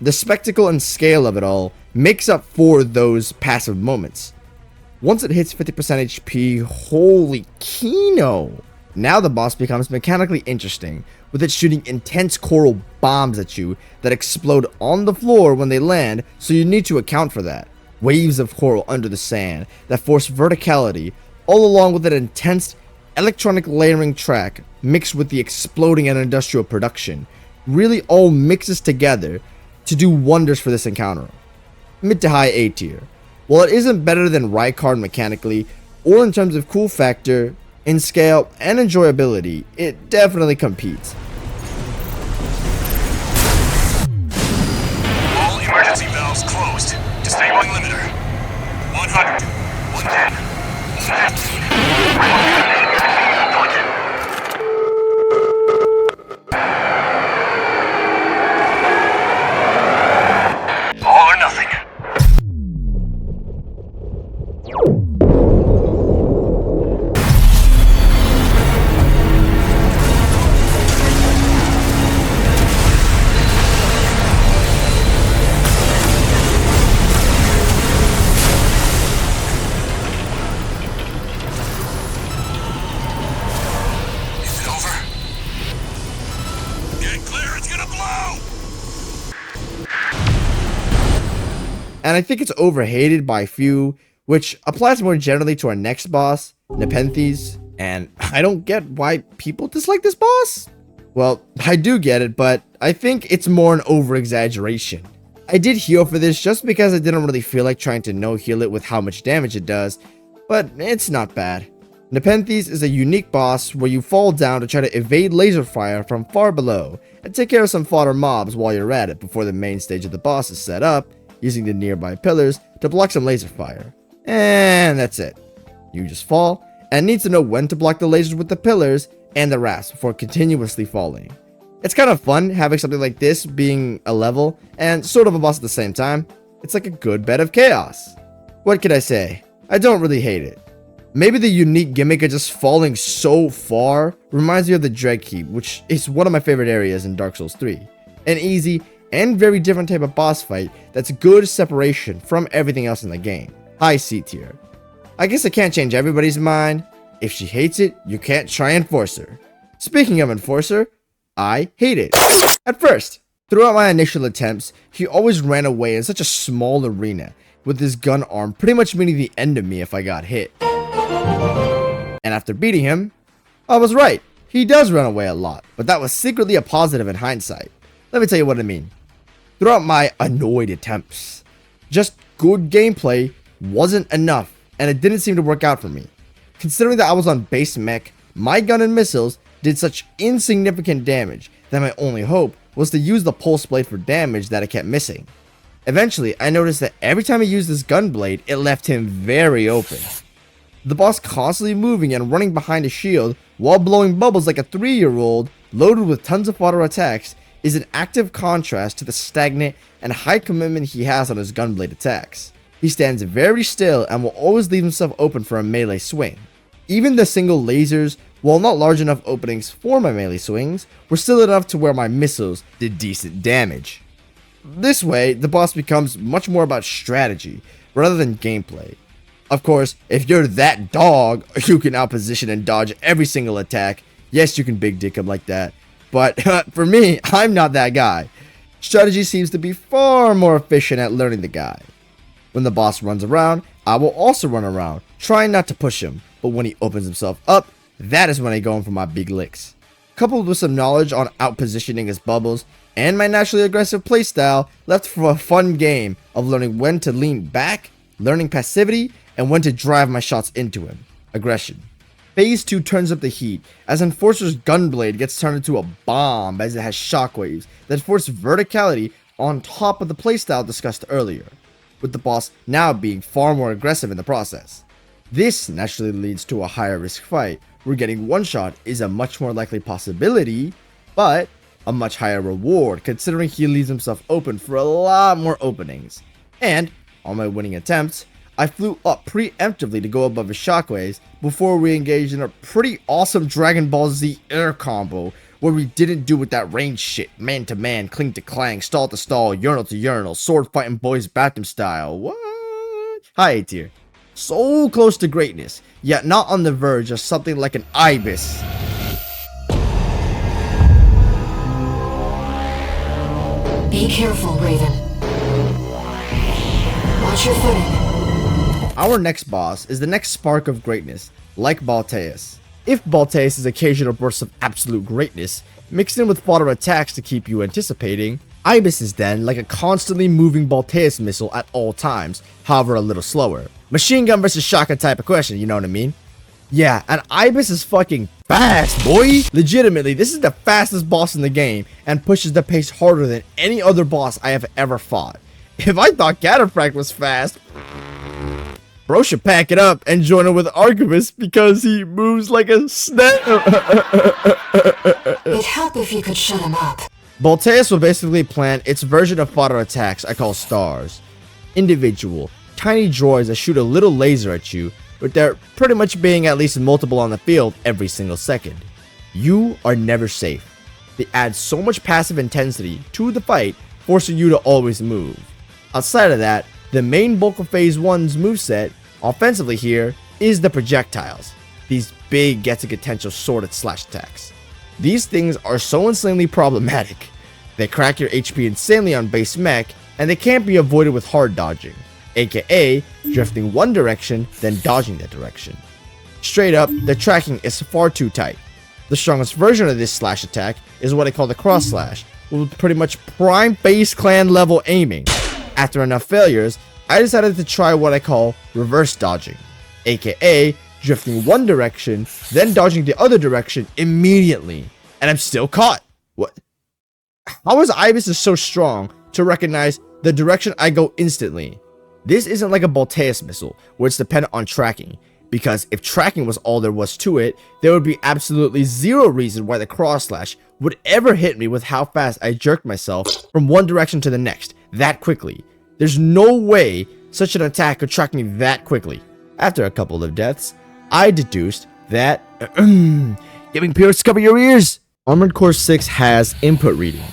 The spectacle and scale of it all makes up for those passive moments. Once it hits 50% HP, holy Kino! Now the boss becomes mechanically interesting, with it shooting intense coral bombs at you that explode on the floor when they land, so you need to account for that. Waves of coral under the sand that force verticality, all along with an intense electronic layering track mixed with the exploding and industrial production, really all mixes together to do wonders for this encounter. Mid to high A tier. While it isn't better than Rykard mechanically, or in terms of cool factor, in scale and enjoyability, it definitely competes. All emergency valves closed. Disabling limiter. 100. 110. All or nothing. And I think it's overhated by few, which applies more generally to our next boss, Nepenthes, and I don't get why people dislike this boss. Well, I do get it, but I think it's more an over-exaggeration. I did heal for this just because I didn't really feel like trying to no-heal it with how much damage it does, but it's not bad. Nepenthes is a unique boss where you fall down to try to evade laser fire from far below, and take care of some fodder mobs while you're at it before the main stage of the boss is set up, using the nearby pillars to block some laser fire. And that's it. You just fall, and need to know when to block the lasers with the pillars and the rafts before continuously falling. It's kind of fun having something like this being a level, and sort of a boss at the same time. It's like a good bed of chaos. What can I say? I don't really hate it. Maybe the unique gimmick of just falling so far reminds me of the Dread Keep, which is one of my favorite areas in Dark Souls 3. An easy and very different type of boss fight that's good separation from everything else in the game. High C tier. I guess I can't change everybody's mind. If she hates it, you can't try and force her. Speaking of enforcer, I hate it. At first, throughout my initial attempts, he always ran away in such a small arena, with his gun arm pretty much meaning the end of me if I got hit. And after beating him, I was right. He does run away a lot, but that was secretly a positive in hindsight. Let me tell you what I mean. Throughout my annoyed attempts, just good gameplay wasn't enough, and it didn't seem to work out for me. Considering that I was on base mech, my gun and missiles did such insignificant damage that my only hope was to use the pulse blade for damage that I kept missing. Eventually, I noticed that every time he used his gun blade, it left him very open. The boss constantly moving and running behind a shield while blowing bubbles like a 3-year-old, loaded with tons of auto attacks, is an active contrast to the stagnant and high commitment he has on his gunblade attacks. He stands very still and will always leave himself open for a melee swing. Even the single lasers, while not large enough openings for my melee swings, were still enough to where my missiles did decent damage. This way, the boss becomes much more about strategy rather than gameplay. Of course, if you're that dog, you can outposition and dodge every single attack. Yes, you can big dick him like that. But for me, I'm not that guy. Strategy seems to be far more efficient at learning the guy. When the boss runs around, I will also run around, trying not to push him. But when he opens himself up, that is when I go in for my big licks. Coupled with some knowledge on outpositioning his bubbles, and my naturally aggressive playstyle, left for a fun game of learning when to lean back, learning passivity, and when to drive my shots into him. Aggression. Phase 2 turns up the heat, as Enforcer's gunblade gets turned into a bomb as it has shockwaves that force verticality on top of the playstyle discussed earlier, with the boss now being far more aggressive in the process. This naturally leads to a higher risk fight, where getting one shot is a much more likely possibility, but a much higher reward considering he leaves himself open for a lot more openings. And, on my winning attempts, I flew up preemptively to go above his shockwaves before we engaged in a pretty awesome Dragon Ball Z air combo where we didn't do with that range shit, man to man, cling to clang, stall to stall, urinal to urinal, sword fighting boys bathroom style. What? Hi A tier. So close to greatness, yet not on the verge of something like an IBIS. Be careful, Raven. Watch your footing. Our next boss is the next spark of greatness, like BALTEUS. If BALTEUS' occasional bursts of absolute greatness, mixed in with fodder attacks to keep you anticipating, IBIS is then like a constantly moving BALTEUS missile at all times, however a little slower. Machine gun versus shotgun type of question, you know what I mean? Yeah, and IBIS is fucking fast, boy! Legitimately, this is the fastest boss in the game, and pushes the pace harder than any other boss I have ever fought. If I thought Cataphract was fast, bro should pack it up and join it with Archivist because he moves like a snail. It'd help if you could shut him up. BALTEUS will basically plan its version of fodder attacks I call stars. Individual, tiny droids that shoot a little laser at you, with there pretty much being at least multiple on the field every single second. You are never safe. They add so much passive intensity to the fight, forcing you to always move. Outside of that, the main bulk of Phase 1's moveset, offensively here, is the projectiles. These big get-to-potential sworded slash attacks. These things are so insanely problematic. They crack your HP insanely on base mech, and they can't be avoided with hard dodging, aka drifting one direction, then dodging that direction. Straight up, the tracking is far too tight. The strongest version of this slash attack is what I call the cross slash, with pretty much prime base clan level aiming. After enough failures, I decided to try what I call reverse dodging, aka drifting one direction, then dodging the other direction immediately, and I'm still caught. What? How is IBIS so strong to recognize the direction I go instantly? This isn't like a BALTEUS missile, where it's dependent on tracking, because if tracking was all there was to it, there would be absolutely zero reason why the cross slash would ever hit me with how fast I jerked myself from one direction to the next, that quickly. There's no way such an attack could track me that quickly. After a couple of deaths, I deduced that, giving Pierce cover your ears! Armored Core 6 has input reading.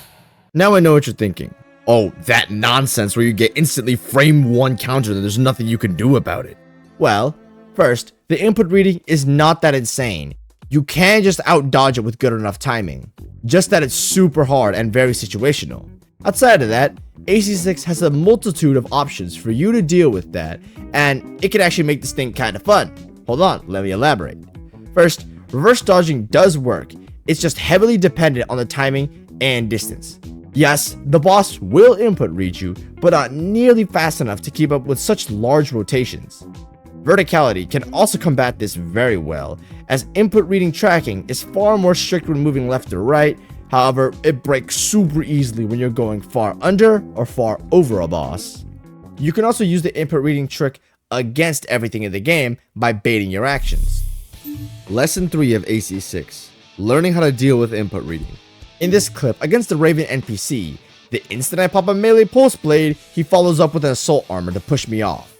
Now I know what you're thinking. Oh, that nonsense where you get instantly frame 1 counter and there's nothing you can do about it. Well, first, the input reading is not that insane. You can just out-dodge it with good enough timing. Just that it's super hard and very situational. Outside of that, AC6 has a multitude of options for you to deal with that, and it can actually make this thing kind of fun. Hold on, let me elaborate. First, reverse dodging does work. It's just heavily dependent on the timing and distance. Yes, the boss will input read you, but not nearly fast enough to keep up with such large rotations. Verticality can also combat this very well, as input reading tracking is far more strict when moving left or right, However, it breaks super easily when you're going far under or far over a boss. You can also use the input reading trick against everything in the game by baiting your actions. Lesson 3 of AC6: Learning how to deal with input reading. In this clip, against the Raven NPC, the instant I pop a melee pulse blade, he follows up with an assault armor to push me off.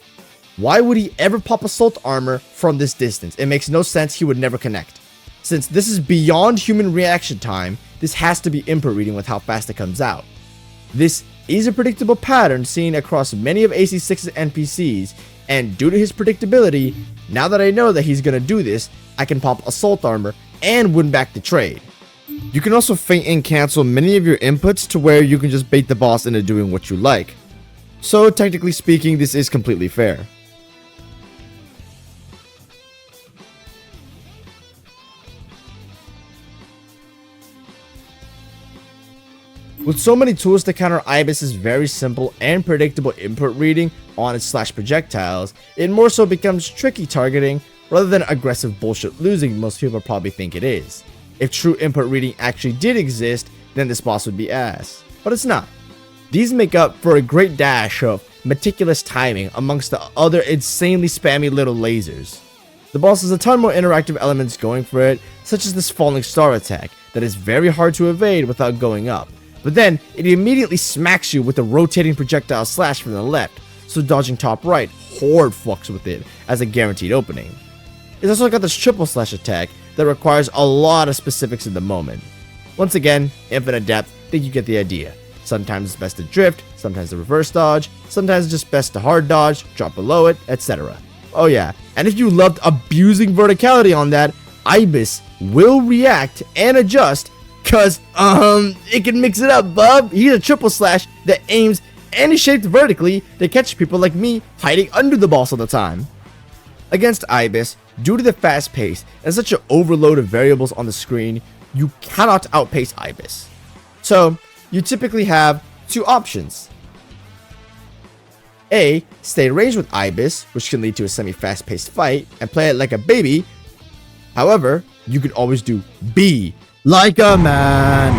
Why would he ever pop assault armor from this distance? It makes no sense, he would never connect. Since this is beyond human reaction time, this has to be input reading with how fast it comes out. This is a predictable pattern seen across many of AC6's NPCs, and due to his predictability, now that I know that he's gonna do this, I can pop assault armor and win back the trade. You can also feint and cancel many of your inputs to where you can just bait the boss into doing what you like. So technically speaking, this is completely fair. With so many tools to counter IBIS's very simple and predictable input reading on its slash projectiles, it more so becomes tricky targeting rather than aggressive bullshit losing most people probably think it is. If true input reading actually did exist, then this boss would be ass. But it's not. These make up for a great dash of meticulous timing amongst the other insanely spammy little lasers. The boss has a ton more interactive elements going for it, such as this falling star attack that is very hard to evade without going up. But then, it immediately smacks you with a rotating projectile slash from the left, so dodging top right hard fucks with it as a guaranteed opening. It's also got this triple slash attack that requires a lot of specifics in the moment. Once again, infinite depth, think you get the idea. Sometimes it's best to drift, sometimes to reverse dodge, sometimes it's just best to hard dodge, drop below it, etc. Oh yeah, and if you loved abusing verticality on that, IBIS will react and adjust, cause it can mix it up, bub. He's a triple slash that aims and is shaped vertically to catch people like me hiding under the boss all the time. Against IBIS, due to the fast pace and such an overload of variables on the screen, you cannot outpace IBIS. So, you typically have two options. A, stay in range with IBIS, which can lead to a semi-fast paced fight, and play it like a baby. However, you can always do B, like a man.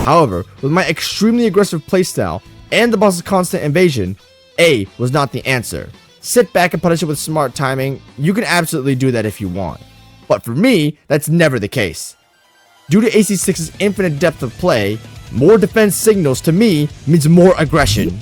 However, with my extremely aggressive playstyle and the boss's constant invasion, A was not the answer. Sit back and punish it with smart timing. You can absolutely do that if you want. But for me, that's never the case. Due to AC6's infinite depth of play, more defense signals to me means more aggression.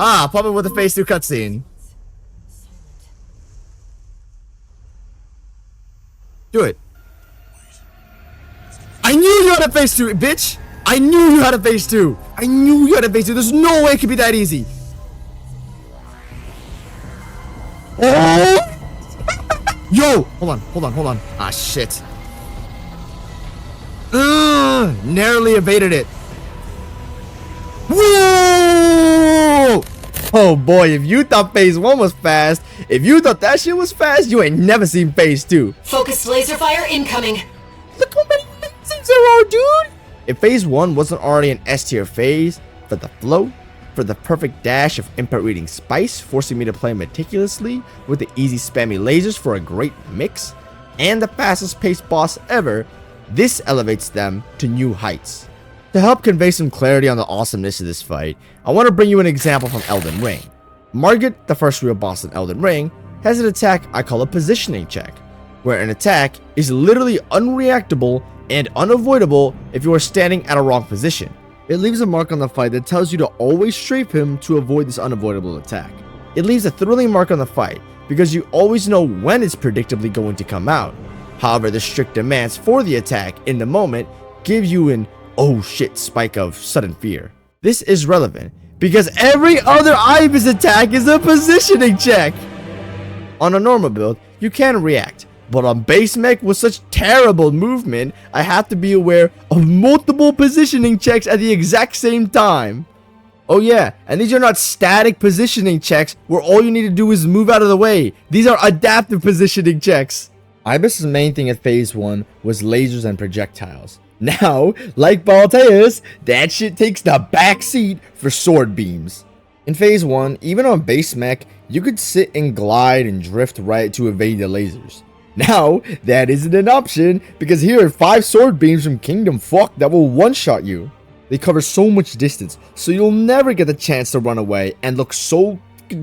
Ah, pop it with a phase 2 cutscene. Do it. I knew you had a phase 2, bitch! I knew you had a phase 2! I knew you had a phase 2. There's no way it could be that easy. Oh! Yo! Hold on. Ah, shit. Narrowly evaded it. Whoa! Oh boy, if you thought phase 1 was fast, if you thought that shit was fast, you ain't never seen phase 2. Focused laser fire incoming. Look how many lasers there are, dude! If phase 1 wasn't already an S tier phase, for the flow, for the perfect dash of input reading spice, forcing me to play meticulously with the easy spammy lasers for a great mix, and the fastest paced boss ever, this elevates them to new heights. To help convey some clarity on the awesomeness of this fight, I want to bring you an example from Elden Ring. Margit, the first real boss in Elden Ring, has an attack I call a positioning check, where an attack is literally unreactable and unavoidable if you are standing at a wrong position. It leaves a mark on the fight that tells you to always strafe him to avoid this unavoidable attack. It leaves a thrilling mark on the fight because you always know when it's predictably going to come out. However, the strict demands for the attack in the moment give you an oh shit spike of sudden fear. This is relevant because every other IBIS attack is a positioning check. On a normal build, you can react, but on base mech with such terrible movement, I have to be aware of multiple positioning checks at the exact same time. Oh yeah, and these are not static positioning checks where all you need to do is move out of the way. These are adaptive positioning checks. IBIS' main thing at phase 1 was lasers and projectiles. Now, like BALTEUS, that shit takes the back seat for sword beams. In phase 1, even on base mech, you could sit and glide and drift right to evade the lasers. Now, that isn't an option because here are 5 sword beams from Kingdom Fuck that will one-shot you. They cover so much distance, so you'll never get the chance to run away and look so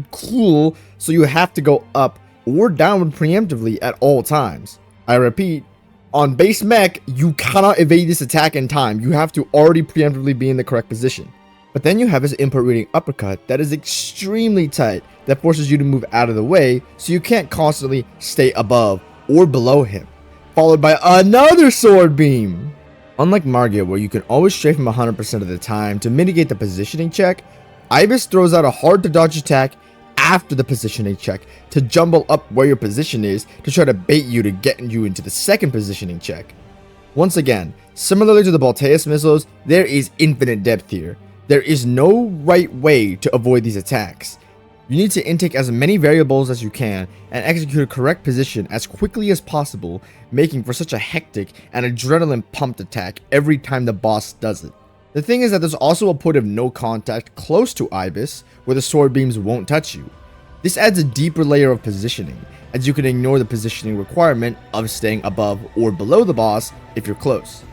cool, so you have to go up or downward preemptively at all times. I repeat, on base mech, you cannot evade this attack in time. You have to already preemptively be in the correct position. But then you have his input reading uppercut that is extremely tight that forces you to move out of the way so you can't constantly stay above or below him, followed by another sword beam. Unlike Margit, where you can always strafe him 100% of the time to mitigate the positioning check, IBIS throws out a hard to dodge attack after the positioning check to jumble up where your position is to try to bait you to get you into the second positioning check. Once again, similarly to the BALTEUS missiles, there is infinite depth here. There is no right way to avoid these attacks. You need to intake as many variables as you can and execute a correct position as quickly as possible, making for such a hectic and adrenaline pumped attack every time the boss does it. The thing is that there's also a point of no contact close to IBIS where the sword beams won't touch you. This adds a deeper layer of positioning, as you can ignore the positioning requirement of staying above or below the boss if you're close.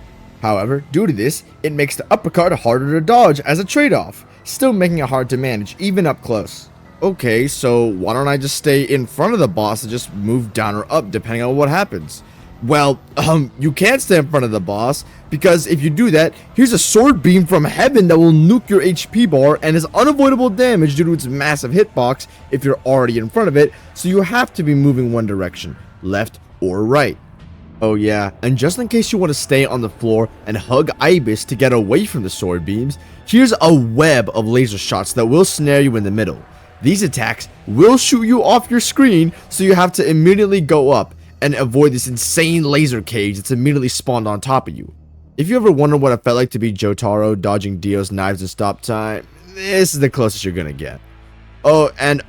However, due to this, it makes the uppercut harder to dodge as a trade-off, still making it hard to manage even up close. Okay, so why don't I just stay in front of the boss and just move down or up depending on what happens? Well, you can't stay in front of the boss because if you do that, here's a sword beam from heaven that will nuke your HP bar and is unavoidable damage due to its massive hitbox if you're already in front of it, so you have to be moving one direction, left or right. Oh yeah, and just in case you want to stay on the floor and hug IBIS to get away from the sword beams, here's a web of laser shots that will snare you in the middle. These attacks will shoot you off your screen, so you have to immediately go up and avoid this insane laser cage that's immediately spawned on top of you. If you ever wonder what it felt like to be Jotaro dodging Dio's knives in stop time, this is the closest you're gonna get. Oh, and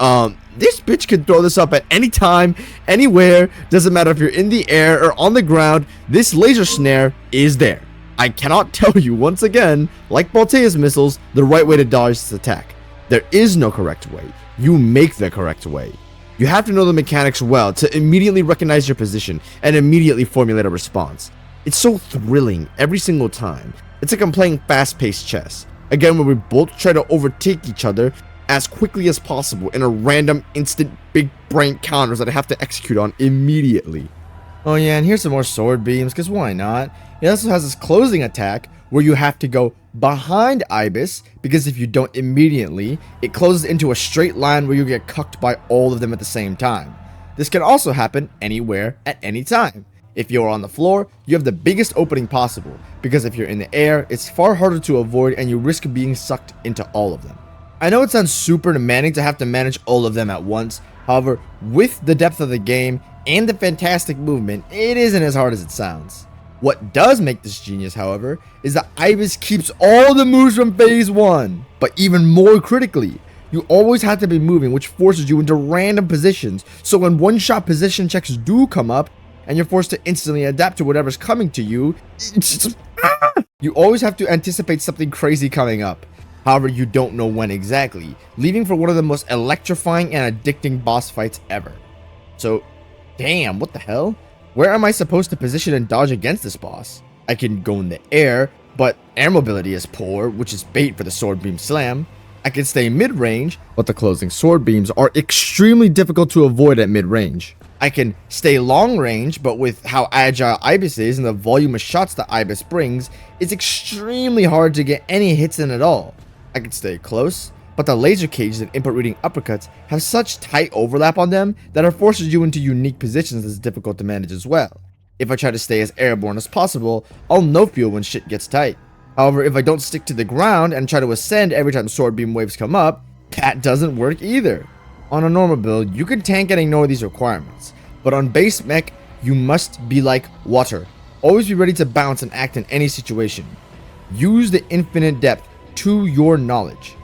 this bitch can throw this up at any time, anywhere, doesn't matter if you're in the air or on the ground, this laser snare is there. I cannot tell you once again, like BALTEUS missiles, the right way to dodge this attack. There is no correct way. You make the correct way. You have to know the mechanics well to immediately recognize your position and immediately formulate a response. It's so thrilling every single time. It's like I'm playing fast-paced chess. Again, where we both try to overtake each other as quickly as possible in a random instant big brain counters that I have to execute on immediately. Oh yeah, and here's some more sword beams, because why not? It also has this closing attack where you have to go behind IBIS, because if you don't immediately, it closes into a straight line where you get cucked by all of them at the same time. This can also happen anywhere at any time. If you're on the floor, you have the biggest opening possible, because if you're in the air, it's far harder to avoid and you risk being sucked into all of them. I know it sounds super demanding to have to manage all of them at once, however, with the depth of the game and the fantastic movement, it isn't as hard as it sounds. What does make this genius, however, is that IBIS keeps all the moves from phase 1. But even more critically, you always have to be moving, which forces you into random positions, so when one-shot position checks do come up, and you're forced to instantly adapt to whatever's coming to you, you always have to anticipate something crazy coming up. However, you don't know when exactly, leaving for one of the most electrifying and addicting boss fights ever. So, damn, what the hell? Where am I supposed to position and dodge against this boss? I can go in the air, but air mobility is poor, which is bait for the sword beam slam. I can stay mid-range, but the closing sword beams are extremely difficult to avoid at mid-range. I can stay long range, but with how agile IBIS is and the volume of shots that IBIS brings, it's extremely hard to get any hits in at all. I can stay close, but the laser cages and input reading uppercuts have such tight overlap on them that it forces you into unique positions that's difficult to manage as well. If I try to stay as airborne as possible, I'll no feel when shit gets tight. However, if I don't stick to the ground and try to ascend every time sword beam waves come up, that doesn't work either. On a normal build, you can tank and ignore these requirements, but on base mech, you must be like water. Always be ready to bounce and act in any situation. Use the infinite depth to your knowledge.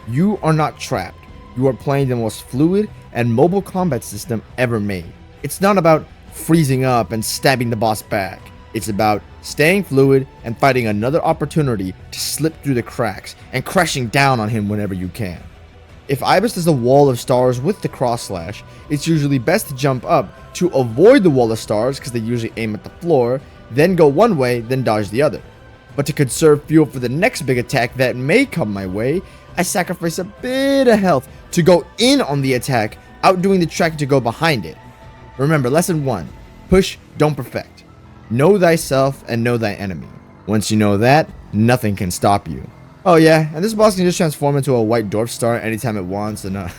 You are not trapped. You are playing the most fluid and mobile combat system ever made. It's not about freezing up and stabbing the boss back. It's about staying fluid and fighting another opportunity to slip through the cracks and crashing down on him whenever you can. If IBIS does a wall of stars with the cross slash, it's usually best to jump up to avoid the wall of stars because they usually aim at the floor, then go one way, then dodge the other. But to conserve fuel for the next big attack that may come my way, I sacrifice a bit of health to go in on the attack, outdoing the track to go behind it. Remember, lesson 1, push, don't perfect. Know thyself and know thy enemy. Once you know that, nothing can stop you. Oh yeah, and this boss can just transform into a white dwarf star anytime it wants, and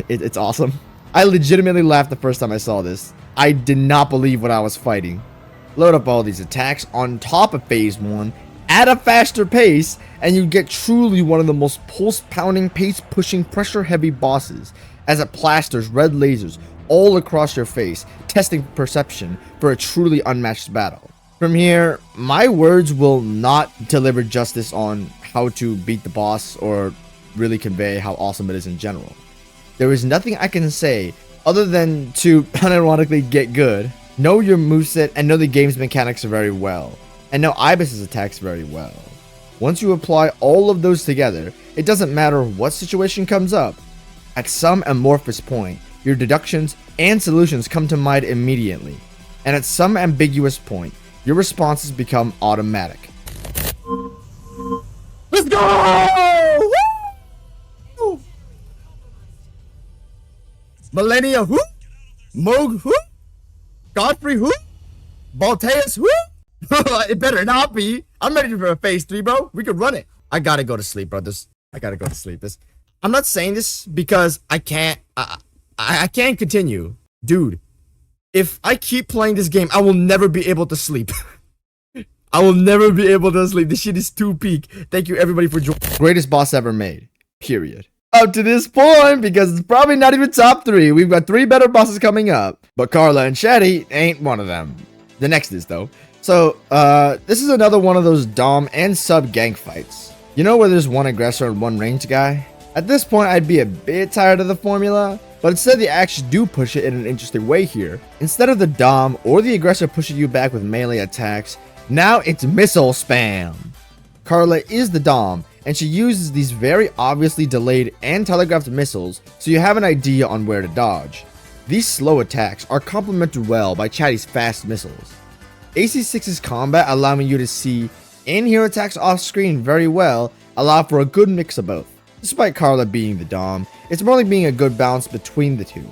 it's awesome. I legitimately laughed the first time I saw this. I did not believe what I was fighting. Load up all these attacks on top of phase 1 at a faster pace, and you get truly one of the most pulse-pounding, pace-pushing, pressure-heavy bosses, as it plasters red lasers all across your face, testing perception for a truly unmatched battle. From here, my words will not deliver justice on how to beat the boss or really convey how awesome it is in general. There is nothing I can say other than to unironically get good, know your moveset, and know the game's mechanics very well, and know IBIS's attacks very well. Once you apply all of those together, it doesn't matter what situation comes up. At some amorphous point, your deductions and solutions come to mind immediately, and at some ambiguous point, your responses become automatic. Let's go! Woo! Millennia who? Moog who? Godfrey who? BALTEUS who? It better not be. I'm ready for a phase 3, bro. We could run it. I gotta go to sleep, brothers. I gotta go to sleep. I'm not saying this because I can't. I can't continue, dude. If I keep playing this game, I will never be able to sleep. I will never be able to sleep. This shit is too peak. Thank you everybody for joining. Greatest boss ever made. Period. Up to this point, because it's probably not even top 3. We've got 3 better bosses coming up, but Carla and Chatty ain't one of them. The next is though. So, this is another one of those dom and sub gank fights. You know where there's one aggressor and one ranged guy? At this point, I'd be a bit tired of the formula, but instead they actually do push it in an interesting way here. Instead of the dom or the aggressor pushing you back with melee attacks, now it's missile spam. Carla is the dom, and she uses these very obviously delayed and telegraphed missiles, so you have an idea on where to dodge. These slow attacks are complemented well by Chatty's fast missiles. AC6's combat, allowing you to see and hear attacks off screen very well, allow for a good mix of both. Despite Carla being the dom, it's more like being a good balance between the two.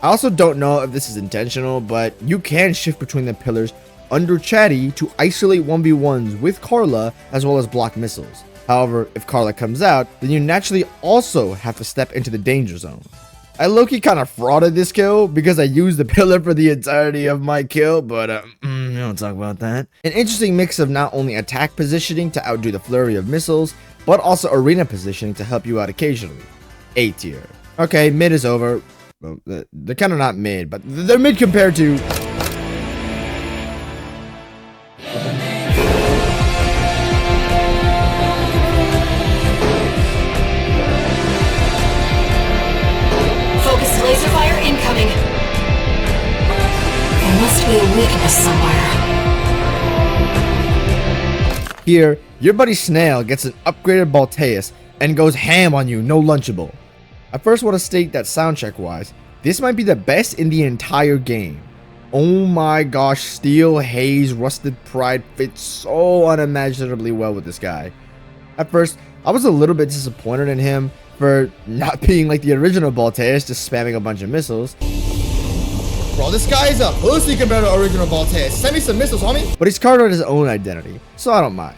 I also don't know if this is intentional, but you can shift between the pillars under Chatty to isolate 1v1s with Carla as well as block missiles. However, if Carla comes out, then you naturally also have to step into the danger zone. I low-key kind of frauded this kill because I used the pillar for the entirety of my kill, but we don't talk about that. An interesting mix of not only attack positioning to outdo the flurry of missiles, but also arena positioning to help you out occasionally. A tier. Okay, mid is over. Well, they're kind of not mid, but they're mid compared to... somewhere. Here, your buddy Snail gets an upgraded BALTEUS and goes ham on you, no lunchable. I first want to state that soundcheck wise, this might be the best in the entire game. Oh my gosh, Steel, Haze, Rusted Pride fits so unimaginably well with this guy. At first, I was a little bit disappointed in him for not being like the original BALTEUS, just spamming a bunch of missiles. Bro, this guy is a pussy compared to original BALTEUS. Send me some missiles, homie. But he's carved out his own identity, so I don't mind.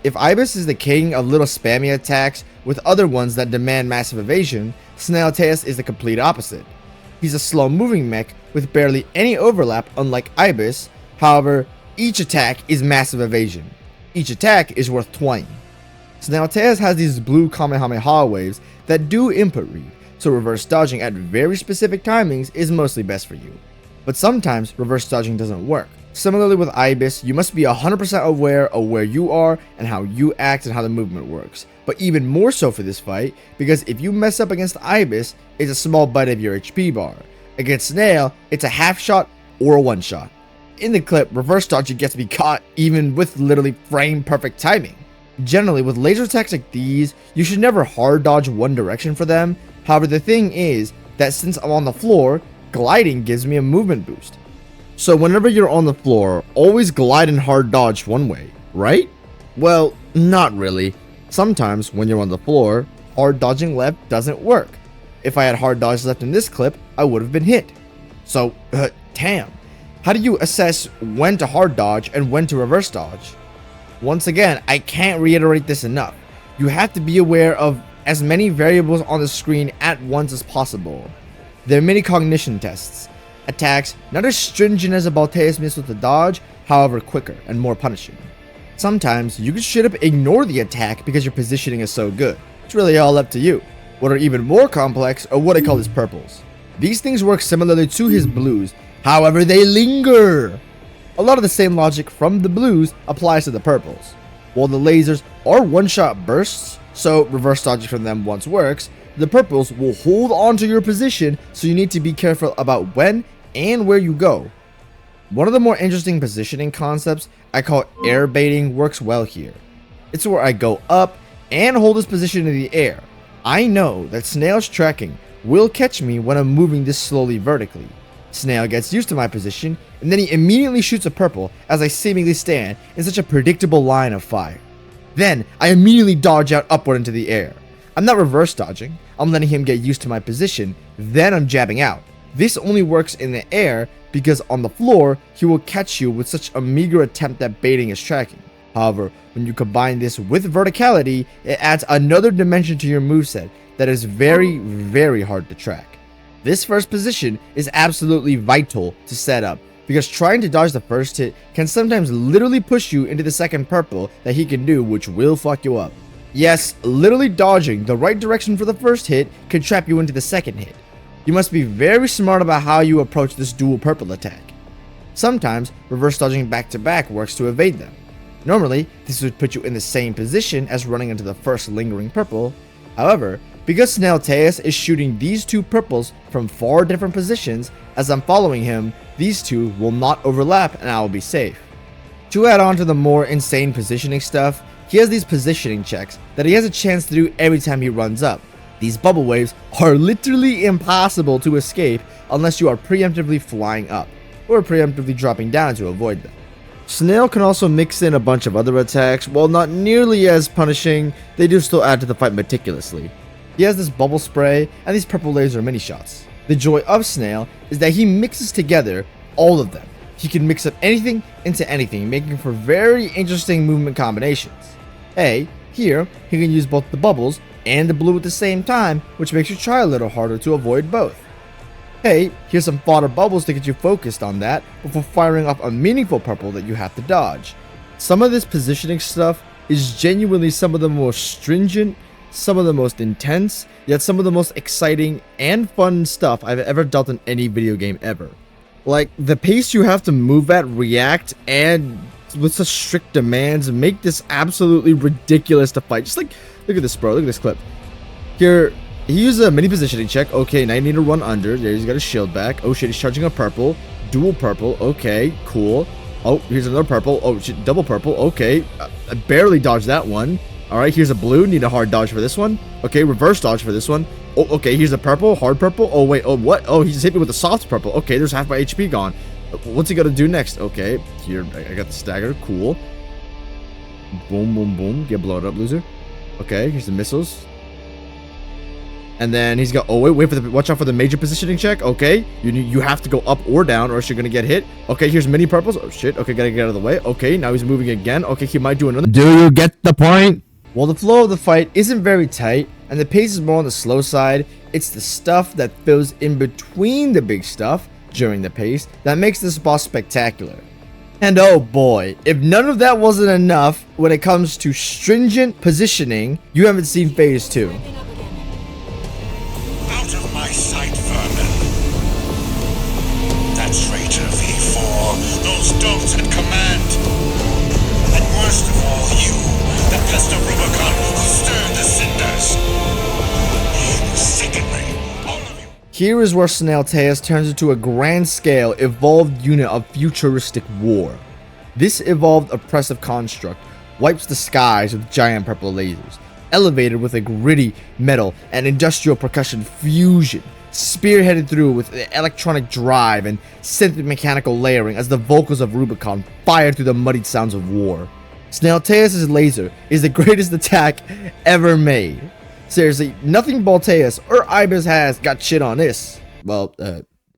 If IBIS is the king of little spammy attacks with other ones that demand massive evasion, SNAILTEUS is the complete opposite. He's a slow-moving mech with barely any overlap, unlike IBIS. However, each attack is massive evasion. Each attack is worth 20. SNAILTEUS has these blue Kamehameha waves that do input read, so reverse dodging at very specific timings is mostly best for you. But sometimes reverse dodging doesn't work. Similarly with IBIS, you must be 100% aware of where you are and how you act and how the movement works. But even more so for this fight, because if you mess up against IBIS, it's a small bite of your HP bar. Against Snail, it's a half shot or a one shot. In the clip, reverse dodging gets to be caught even with literally frame perfect timing. Generally, with laser attacks like these, you should never hard dodge one direction for them. However, the thing is that since I'm on the floor, gliding gives me a movement boost. So whenever you're on the floor, always glide and hard dodge one way, right? Well, not really. Sometimes when you're on the floor, hard dodging left doesn't work. If I had hard dodge left in this clip, I would have been hit. So, damn. How do you assess when to hard dodge and when to reverse dodge? Once again, I can't reiterate this enough. You have to be aware of as many variables on the screen at once as possible. There are many cognition tests. Attacks not as stringent as a BALTEUS missile to dodge, however quicker and more punishing. Sometimes you can straight up ignore the attack because your positioning is so good. It's really all up to you. What are even more complex are what I call his purples. These things work similarly to his blues, however they linger. A lot of the same logic from the blues applies to the purples. While the lasers are one-shot bursts, so reverse dodging from them once works, the purples will hold on to your position, so you need to be careful about when and where you go. One of the more interesting positioning concepts I call air baiting works well here. It's where I go up and hold this position in the air. I know that Snail's tracking will catch me when I'm moving this slowly vertically. Snail gets used to my position, and then he immediately shoots a purple as I seemingly stand in such a predictable line of fire. Then I immediately dodge out upward into the air. I'm not reverse dodging, I'm letting him get used to my position, then I'm jabbing out. This only works in the air because on the floor, he will catch you with such a meager attempt at baiting his tracking. However, when you combine this with verticality, it adds another dimension to your moveset that is very, very hard to track. This first position is absolutely vital to set up, because trying to dodge the first hit can sometimes literally push you into the second purple that he can do, which will fuck you up. Yes, literally dodging the right direction for the first hit can trap you into the second hit. You must be very smart about how you approach this dual purple attack. Sometimes, reverse dodging back to back works to evade them. Normally, this would put you in the same position as running into the first lingering purple. However, because SNAILTEUS is shooting these two purples from far different positions, as I'm following him, these two will not overlap and I will be safe. To add on to the more insane positioning stuff, he has these positioning checks that he has a chance to do every time he runs up. These bubble waves are literally impossible to escape unless you are preemptively flying up, or preemptively dropping down to avoid them. Snail can also mix in a bunch of other attacks. While not nearly as punishing, they do still add to the fight meticulously. He has this bubble spray and these purple laser mini shots. The joy of Snail is that he mixes together all of them. He can mix up anything into anything, making for very interesting movement combinations. Here, he can use both the bubbles and the blue at the same time, which makes you try a little harder to avoid both. Here's some fodder bubbles to get you focused on that before firing off a meaningful purple that you have to dodge. Some of this positioning stuff is genuinely some of the most stringent, some of the most intense, yet some of the most exciting and fun stuff I've ever dealt in any video game ever. Like, the pace you have to move at, react, and with such strict demands make this absolutely ridiculous to fight. Just like, look at this, bro, look at this clip. Here, he used a mini positioning check. Okay, now you need to run under. There, he's got his shield back. Oh shit, he's charging a purple. Dual purple. Okay, cool. Oh, here's another purple. Oh, shit, double purple. Okay, I barely dodged that one. All right, here's a blue. Need a hard dodge for this one. Okay, reverse dodge for this one. Oh, okay, here's a purple, hard purple. Oh, wait, oh, what? Oh, he just hit me with a soft purple. Okay, there's half my HP gone. What's he gonna do next? Okay, here, I got the stagger. Cool. Boom, boom, boom. Get blown up, loser. Okay, here's the missiles. And then he's got, oh, wait for the, watch out for the major positioning check. Okay, you have to go up or down or else you're gonna get hit. Okay, here's mini purples. Oh, shit. Okay, gotta get out of the way. Okay, now he's moving again. Okay, he might do another. Do you get the point? While the flow of the fight isn't very tight and the pace is more on the slow side, it's the stuff that fills in between the big stuff during the pace that makes this boss spectacular. And oh boy, if none of that wasn't enough when it comes to stringent positioning, you haven't seen phase 2. Out of my sight, vermin. That traitor V4, those don'ts at command. And worst of all, you, the pest of Rubicon who stirred the cinders. Sicken me, all of you. Here is where SNAILTEUS turns into a grand-scale, evolved unit of futuristic war. This evolved oppressive construct wipes the skies with giant purple lasers, elevated with a gritty metal and industrial percussion fusion, spearheaded through with electronic drive and synth mechanical layering as the vocals of Rubicon fire through the muddied sounds of war. SNAILTEUS' laser is the greatest attack ever made. Seriously, nothing BALTEUS or IBIS has got shit on this. Well,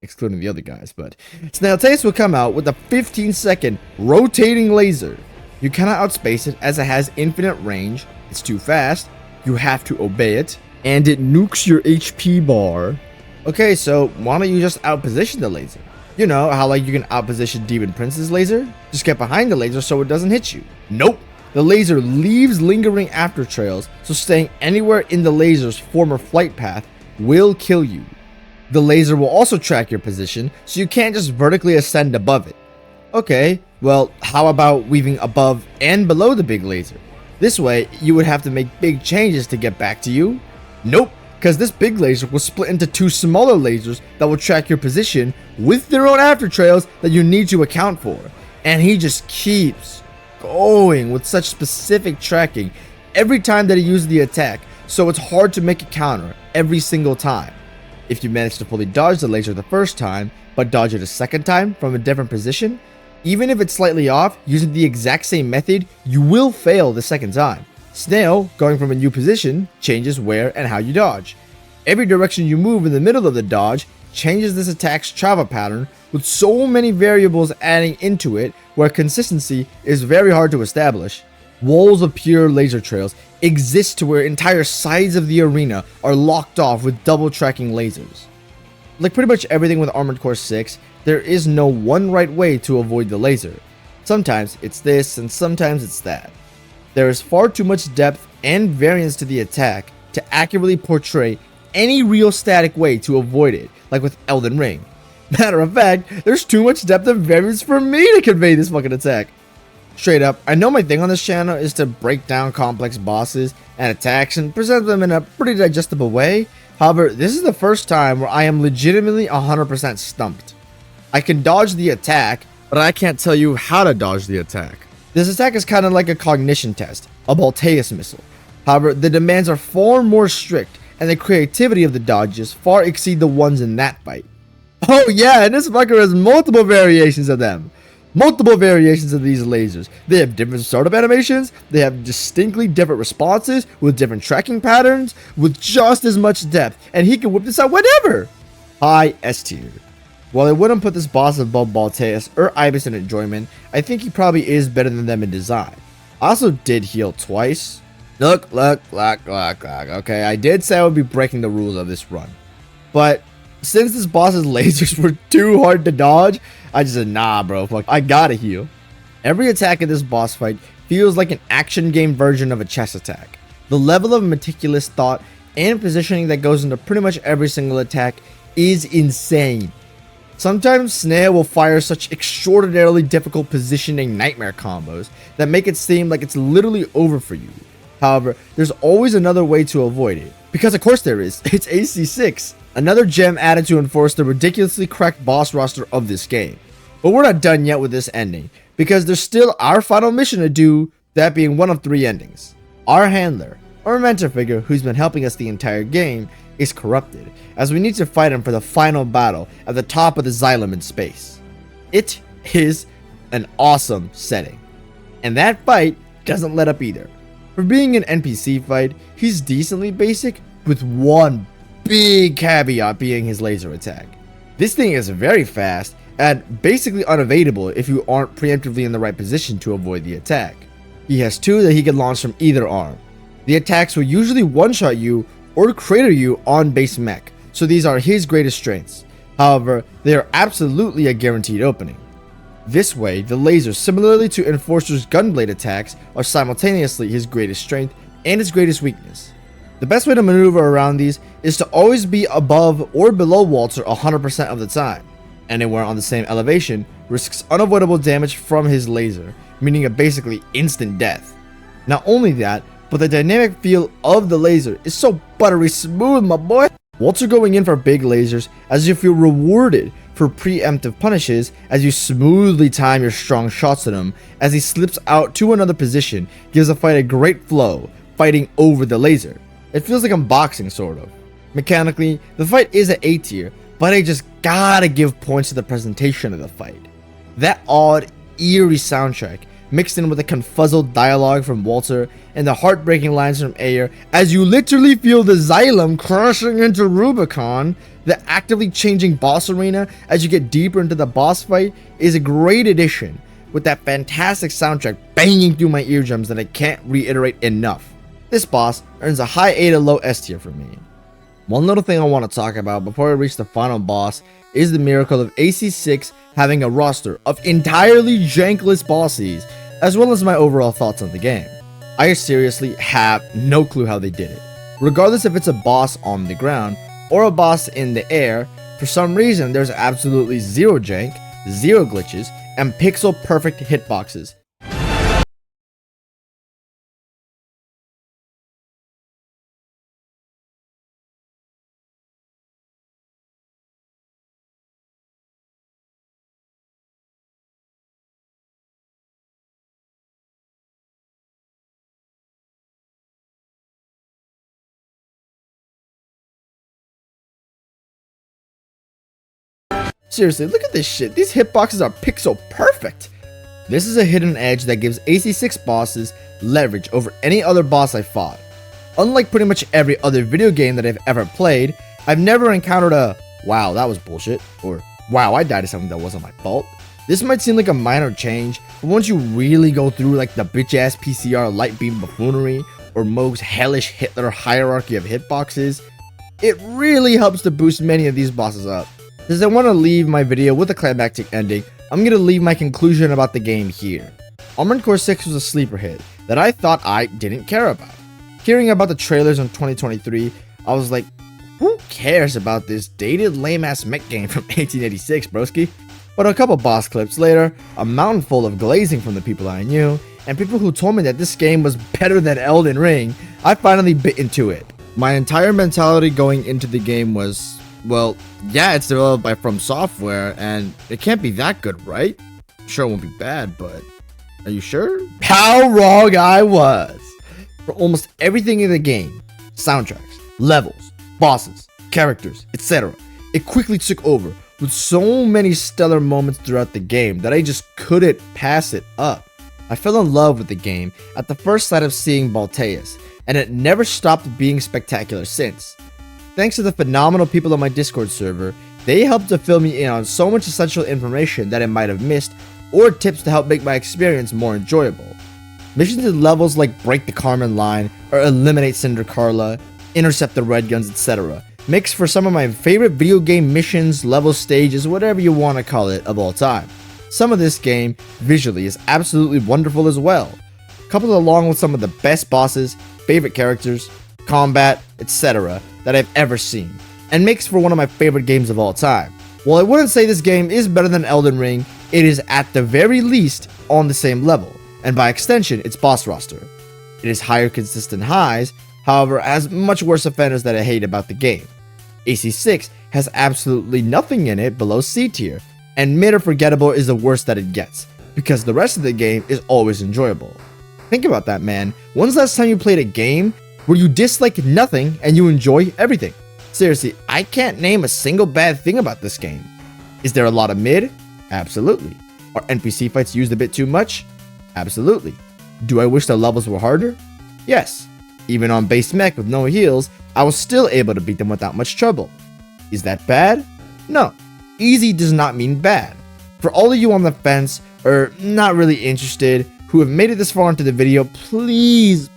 excluding the other guys, but SNAILTEUS will come out with a 15-second rotating laser. You cannot outspace it as it has infinite range, it's too fast, you have to obey it, and it nukes your HP bar. Okay, so why don't you just outposition the laser? You know how like you can outposition Demon Prince's laser? Just get behind the laser so it doesn't hit you. Nope. The laser leaves lingering after trails, so staying anywhere in the laser's former flight path will kill you. The laser will also track your position, so you can't just vertically ascend above it. Okay, well, how about weaving above and below the big laser? This way, you would have to make big changes to get back to you. Nope, because this big laser will split into 2 smaller lasers that will track your position with their own after trails that you need to account for. And he just keeps going with such specific tracking every time that he uses the attack, so it's hard to make a counter every single time. If you manage to fully dodge the laser the first time, but dodge it a second time from a different position, even if it's slightly off, using the exact same method, you will fail the second time. Snail, going from a new position, changes where and how you dodge. Every direction you move in the middle of the dodge changes this attack's travel pattern, with so many variables adding into it where consistency is very hard to establish. Walls of pure laser trails exist to where entire sides of the arena are locked off with double tracking lasers. Like pretty much everything with Armored Core 6, there is no one right way to avoid the laser. Sometimes it's this and sometimes it's that. There is far too much depth and variance to the attack to accurately portray any real static way to avoid it, like with Elden Ring. Matter of fact, there's too much depth and variance for me to convey this fucking attack. Straight up, I know my thing on this channel is to break down complex bosses and attacks and present them in a pretty digestible way. However, this is the first time where I am legitimately 100% stumped. I can dodge the attack, but I can't tell you how to dodge the attack. This attack is kind of like a cognition test, a BALTEUS missile. However, the demands are far more strict, and the creativity of the dodges far exceed the ones in that fight. Oh yeah, and this fucker has multiple variations of them. Multiple variations of these lasers. They have different startup animations, they have distinctly different responses, with different tracking patterns, with just as much depth, and he can whip this out whenever. High S tier. While I wouldn't put this boss above BALTEUS or IBIS in enjoyment, I think he probably is better than them in design. I also did heal twice. Look. Okay, I did say I would be breaking the rules of this run. But since this boss's lasers were too hard to dodge, I just said, nah bro, fuck, I gotta heal. Every attack in this boss fight feels like an action game version of a chess attack. The level of meticulous thought and positioning that goes into pretty much every single attack is insane. Sometimes Snail will fire such extraordinarily difficult positioning nightmare combos that make it seem like it's literally over for you. However, there's always another way to avoid it. Because of course there is, it's AC6. Another gem added to enforce the ridiculously cracked boss roster of this game. But we're not done yet with this ending. because there's still our final mission to do, that being one of 3 endings. Our handler, or mentor figure who's been helping us the entire game, is corrupted, as we need to fight him for the final battle at the top of the xylem in space. It is an awesome setting, and that fight doesn't let up either. For being an NPC fight, he's decently basic, with one big caveat being his laser attack. This thing is very fast and basically unevadable if you aren't preemptively in the right position to avoid the attack. He has 2 that he can launch from either arm. The attacks will usually one-shot you or crater you on base mech, so these are his greatest strengths. However, they are absolutely a guaranteed opening. This way, the lasers, similarly to Enforcer's gunblade attacks, are simultaneously his greatest strength and his greatest weakness. The best way to maneuver around these is to always be above or below Walter 100% of the time. Anywhere on the same elevation risks unavoidable damage from his laser, meaning a basically instant death. Not only that, but the dynamic feel of the laser is so buttery smooth, my boy. Walter going in for big lasers as you feel rewarded for preemptive punishes as you smoothly time your strong shots at him as he slips out to another position gives the fight a great flow, fighting over the laser. It feels like I'm boxing, sort of. Mechanically, the fight is at A tier, but I just gotta give points to the presentation of the fight. That odd, eerie soundtrack, mixed in with the confuzzled dialogue from Walter and the heartbreaking lines from AYRE as you literally feel the xylem crashing into Rubicon, the actively changing boss arena as you get deeper into the boss fight is a great addition, with that fantastic soundtrack banging through my eardrums that I can't reiterate enough. This boss earns a high A to low S tier for me. One little thing I want to talk about before I reach the final boss is the miracle of AC6 having a roster of entirely jankless bosses, as well as my overall thoughts on the game. I seriously have no clue how they did it. Regardless if it's a boss on the ground or a boss in the air, for some reason there's absolutely zero jank, zero glitches, and pixel perfect hitboxes. Seriously, look at this shit. These hitboxes are pixel perfect. This is a hidden edge that gives AC6 bosses leverage over any other boss I fought. Unlike pretty much every other video game that I've ever played, I've never encountered a "wow, that was bullshit" or "wow, I died to something that wasn't my fault." This might seem like a minor change, but once you really go through like the bitch ass PCR light beam buffoonery or Moog's hellish Hitler hierarchy of hitboxes, it really helps to boost many of these bosses up. Since I want to leave my video with a climactic ending, I'm going to leave my conclusion about the game here. Armored Core 6 was a sleeper hit that I thought I didn't care about. Hearing about the trailers in 2023, I was like, who cares about this dated lame-ass mech game from 1886, broski? But a couple boss clips later, a mountain full of glazing from the people I knew, and people who told me that this game was better than Elden Ring, I finally bit into it. My entire mentality going into the game was, well, yeah, it's developed by From Software, and it can't be that good, right? Sure, it won't be bad, but are you sure? How wrong I was! For almost everything in the game, soundtracks, levels, bosses, characters, etc., it quickly took over with so many stellar moments throughout the game that I just couldn't pass it up. I fell in love with the game at the first sight of seeing BALTEUS, and it never stopped being spectacular since. Thanks to the phenomenal people on my Discord server, they helped to fill me in on so much essential information that I might have missed, or tips to help make my experience more enjoyable. Missions in levels like break the Carmen line, or eliminate Cinder Carla, intercept the red guns, etc. makes for some of my favorite video game missions, level stages, whatever you want to call it, of all time. Some of this game, visually, is absolutely wonderful as well, coupled along with some of the best bosses, favorite characters, combat, etc. that I've ever seen, and makes for one of my favorite games of all time. While I wouldn't say this game is better than Elden Ring, it is at the very least on the same level, and by extension, its boss roster. It is higher consistent highs, however, has much worse offenders that I hate about the game. AC6 has absolutely nothing in it below C tier, and mid or forgettable is the worst that it gets, because the rest of the game is always enjoyable. Think about that, man. When's the last time you played a game where you dislike nothing and you enjoy everything? Seriously, I can't name a single bad thing about this game. Is there a lot of mid? Absolutely. Are NPC fights used a bit too much? Absolutely. Do I wish the levels were harder? Yes. Even on base mech with no heals, I was still able to beat them without much trouble. Is that bad? No. Easy does not mean bad. For all of you on the fence, or not really interested, who have made it this far into the video, please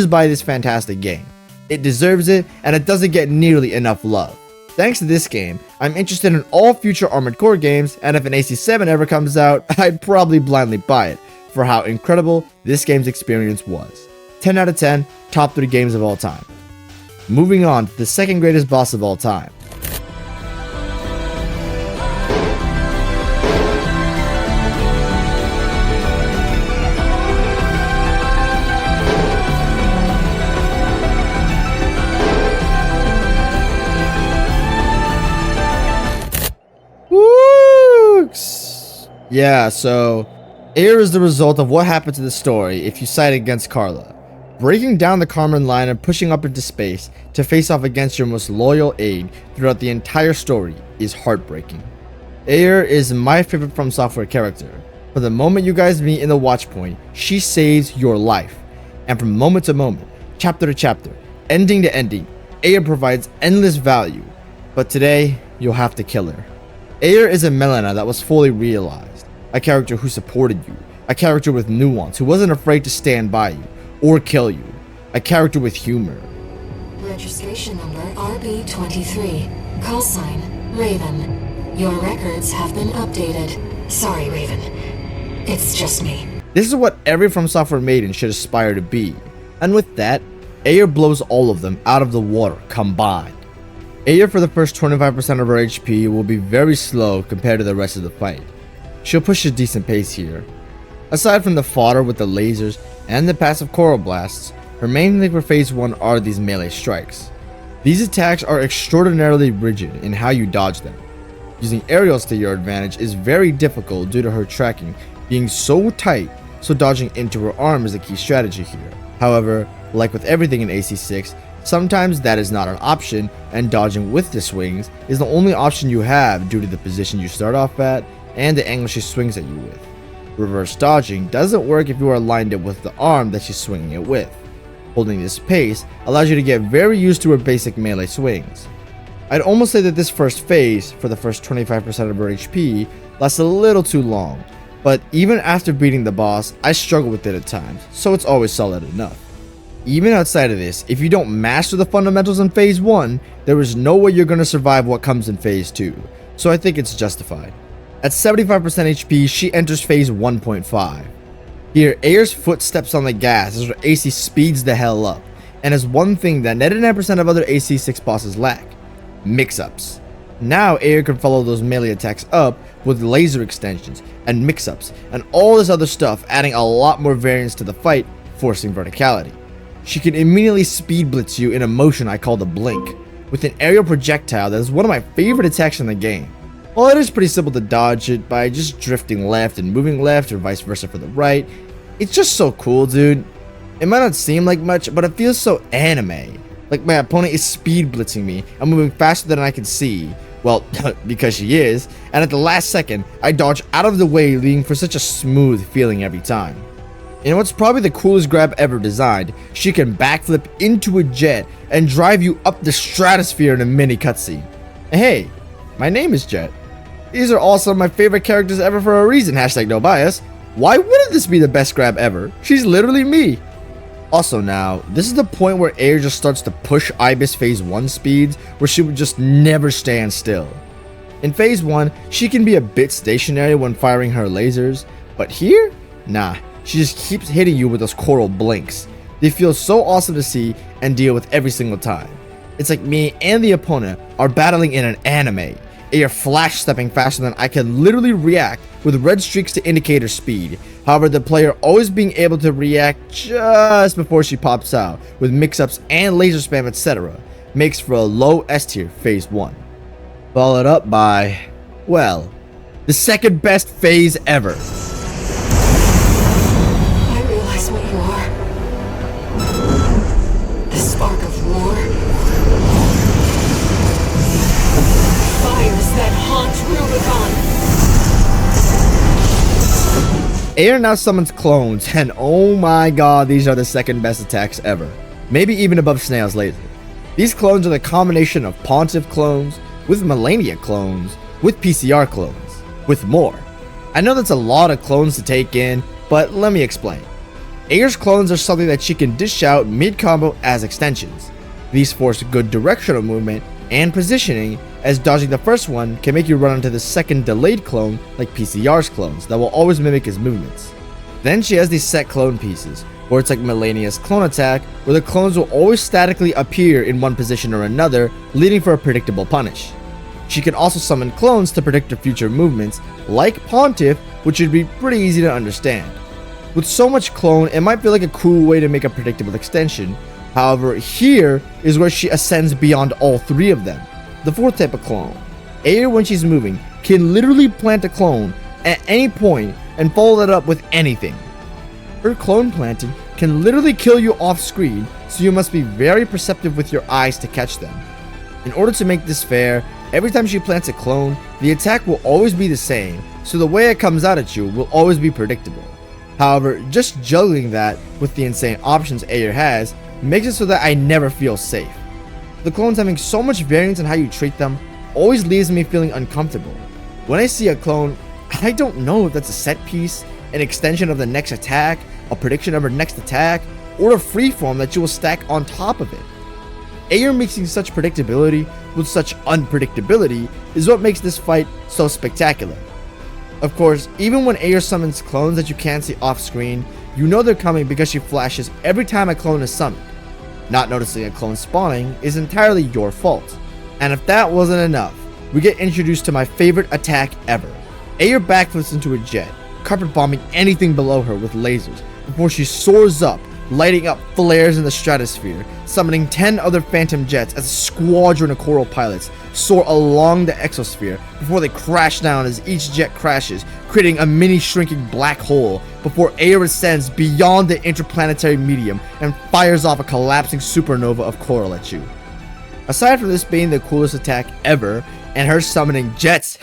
buy this fantastic game. It deserves it, and it doesn't get nearly enough love. Thanks to this game, I'm interested in all future Armored Core games, and if an AC7 ever comes out, I'd probably blindly buy it, for how incredible this game's experience was. 10 out of 10, top 3 games of all time. Moving on to the second greatest boss of all time. Yeah, so AYRE is the result of what happened to the story if you side against Carla. Breaking down the Carmen line and pushing up into space to face off against your most loyal aide throughout the entire story is heartbreaking. AYRE is my favorite From Software character. From the moment you guys meet in the watch point, she saves your life. And from moment to moment, chapter to chapter, ending to ending, AYRE provides endless value. But today, you'll have to kill her. AYRE is a Melina that was fully realized. A character who supported you. A character with nuance who wasn't afraid to stand by you or kill you. A character with humor. Registration number RB23. Call sign Raven. Your records have been updated. Sorry, Raven. It's just me. This is what every From Software maiden should aspire to be. And with that, AYRE blows all of them out of the water combined. AYRE for the first 25% of her HP will be very slow compared to the rest of the fight. She'll push a decent pace here. Aside from the fodder with the lasers and the passive coral blasts, her main thing for phase 1 are these melee strikes. These attacks are extraordinarily rigid in how you dodge them. Using aerials to your advantage is very difficult due to her tracking being so tight, so dodging into her arm is a key strategy here. However, like with everything in AC6, sometimes that is not an option, and dodging with the swings is the only option you have due to the position you start off at and the angle she swings at you with. Reverse dodging doesn't work if you are lined up with the arm that she's swinging it with. Holding this pace allows you to get very used to her basic melee swings. I'd almost say that this first phase, for the first 25% of her HP, lasts a little too long, but even after beating the boss, I struggle with it at times, so it's always solid enough. Even outside of this, if you don't master the fundamentals in phase 1, there is no way you're going to survive what comes in phase 2, so I think it's justified. At 75% HP, she enters phase 1.5. Here, AYRE's foot steps on the gas as her AC speeds the hell up, and is one thing that 99% of other AC6 bosses lack: mix-ups. Now AYRE can follow those melee attacks up with laser extensions and mix-ups and all this other stuff, adding a lot more variance to the fight, forcing verticality. She can immediately speed blitz you in a motion I call the blink, with an aerial projectile that is one of my favorite attacks in the game. While it is pretty simple to dodge it by just drifting left and moving left or vice versa for the right, it's just so cool, dude. It might not seem like much, but it feels so anime. Like my opponent is speed blitzing me and moving faster than I can see. Well, because she is, and at the last second, I dodge out of the way, leading for such a smooth feeling every time. In what's probably the coolest grab ever designed, she can backflip into a jet and drive you up the stratosphere in a mini cutscene. Hey, my name is Jet. These are all some of my favorite characters ever for a reason, hashtag no bias. Why wouldn't this be the best grab ever? She's literally me. Also now, this is the point where AYRE just starts to push IBIS phase 1 speeds, where she would just never stand still. In phase 1, she can be a bit stationary when firing her lasers, but here, nah, she just keeps hitting you with those coral blinks. They feel so awesome to see and deal with every single time. It's like me and the opponent are battling in an anime. AYRE flash stepping faster than I can literally react, with red streaks to indicate her speed. However, the player always being able to react just before she pops out, with mix-ups and laser spam, etc., makes for a low S tier phase 1. Followed up by, well, the second best phase ever. AYRE now summons clones, and oh my god, these are the second best attacks ever. Maybe even above Snail's laser. These clones are the combination of Pontiff clones, with Melania clones, with PCR clones, with more. I know that's a lot of clones to take in, but let me explain. AYRE's clones are something that she can dish out mid-combo as extensions. These force good directional movement and positioning, as dodging the first one can make you run into the second delayed clone like PCR's clones that will always mimic his movements. Then she has these set clone pieces, where it's like Melania's clone attack, where the clones will always statically appear in one position or another, leading for a predictable punish. She can also summon clones to predict her future movements, like Pontiff, which should be pretty easy to understand. With so much clone, it might feel like a cool way to make a predictable extension. However, here is where she ascends beyond all three of them. The fourth type of clone. AYRE, when she's moving, can literally plant a clone at any point and follow that up with anything. Her clone planting can literally kill you off screen, so you must be very perceptive with your eyes to catch them. In order to make this fair, every time she plants a clone, the attack will always be the same, so the way it comes out at you will always be predictable. However, just juggling that with the insane options AYRE has makes it so that I never feel safe. The clones having so much variance in how you treat them always leaves me feeling uncomfortable. When I see a clone, I don't know if that's a set piece, an extension of the next attack, a prediction of her next attack, or a freeform that you will stack on top of it. AYRE mixing such predictability with such unpredictability is what makes this fight so spectacular. Of course, even when AYRE summons clones that you can't see off screen, you know they're coming because she flashes every time a clone is summoned. Not noticing a clone spawning is entirely your fault. And if that wasn't enough, we get introduced to my favorite attack ever. AYRE backflips into a jet, carpet bombing anything below her with lasers, before she soars up, lighting up flares in the stratosphere, summoning 10 other phantom jets as a squadron of coral pilots soar along the exosphere before they crash down as each jet crashes, creating a mini shrinking black hole before AYRE ascends beyond the interplanetary medium and fires off a collapsing supernova of coral at you. Aside from this being the coolest attack ever, and her summoning jets,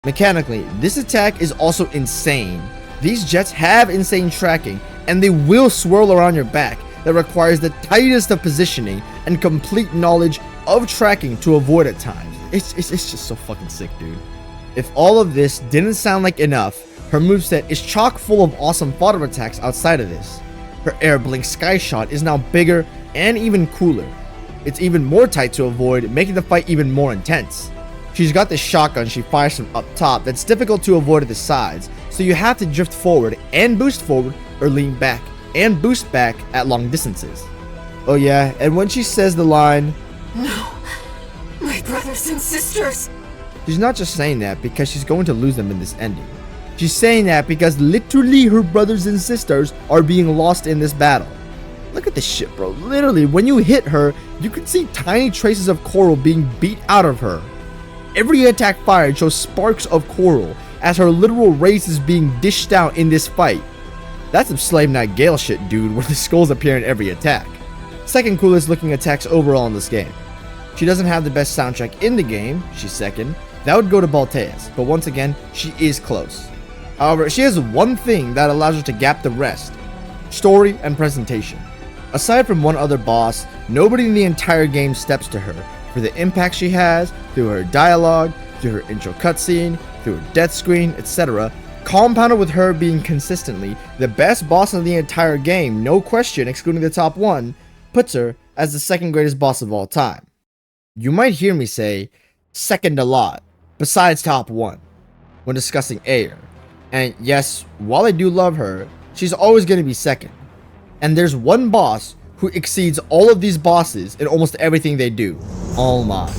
mechanically, this attack is also insane. These jets have insane tracking, and they will swirl around your back that requires the tightest of positioning and complete knowledge of tracking to avoid at times. It's just so fucking sick, dude. If all of this didn't sound like enough, her moveset is chock full of awesome fodder attacks outside of this. Her air blink sky shot is now bigger and even cooler. It's even more tight to avoid, making the fight even more intense. She's got this shotgun she fires from up top that's difficult to avoid at the sides, so you have to drift forward and boost forward or lean back and boost back at long distances. Oh yeah, and when she says the line, No, my brothers and sisters. She's not just saying that because she's going to lose them in this ending. She's saying that because literally her brothers and sisters are being lost in this battle. Look at this shit, bro. Literally, when you hit her, you can see tiny traces of coral being beat out of her. Every attack fired shows sparks of coral as her literal race is being dished out in this fight. That's some Slave Knight Gale shit, dude, where the skulls appear in every attack. Second coolest looking attacks overall in this game. She doesn't have the best soundtrack in the game, she's second. That would go to BALTEUS, but once again, she is close. However, she has one thing that allows her to gap the rest: story and presentation. Aside from one other boss, nobody in the entire game steps to her for the impact she has through her dialogue, through her intro cutscene, through her death screen, etc. Compounded with her being consistently the best boss in the entire game, no question, excluding the top one, puts her as the second greatest boss of all time. You might hear me say second a lot, besides top one, when discussing AYRE. And yes, while I do love her, she's always going to be second. And there's one boss who exceeds all of these bosses in almost everything they do: All Might.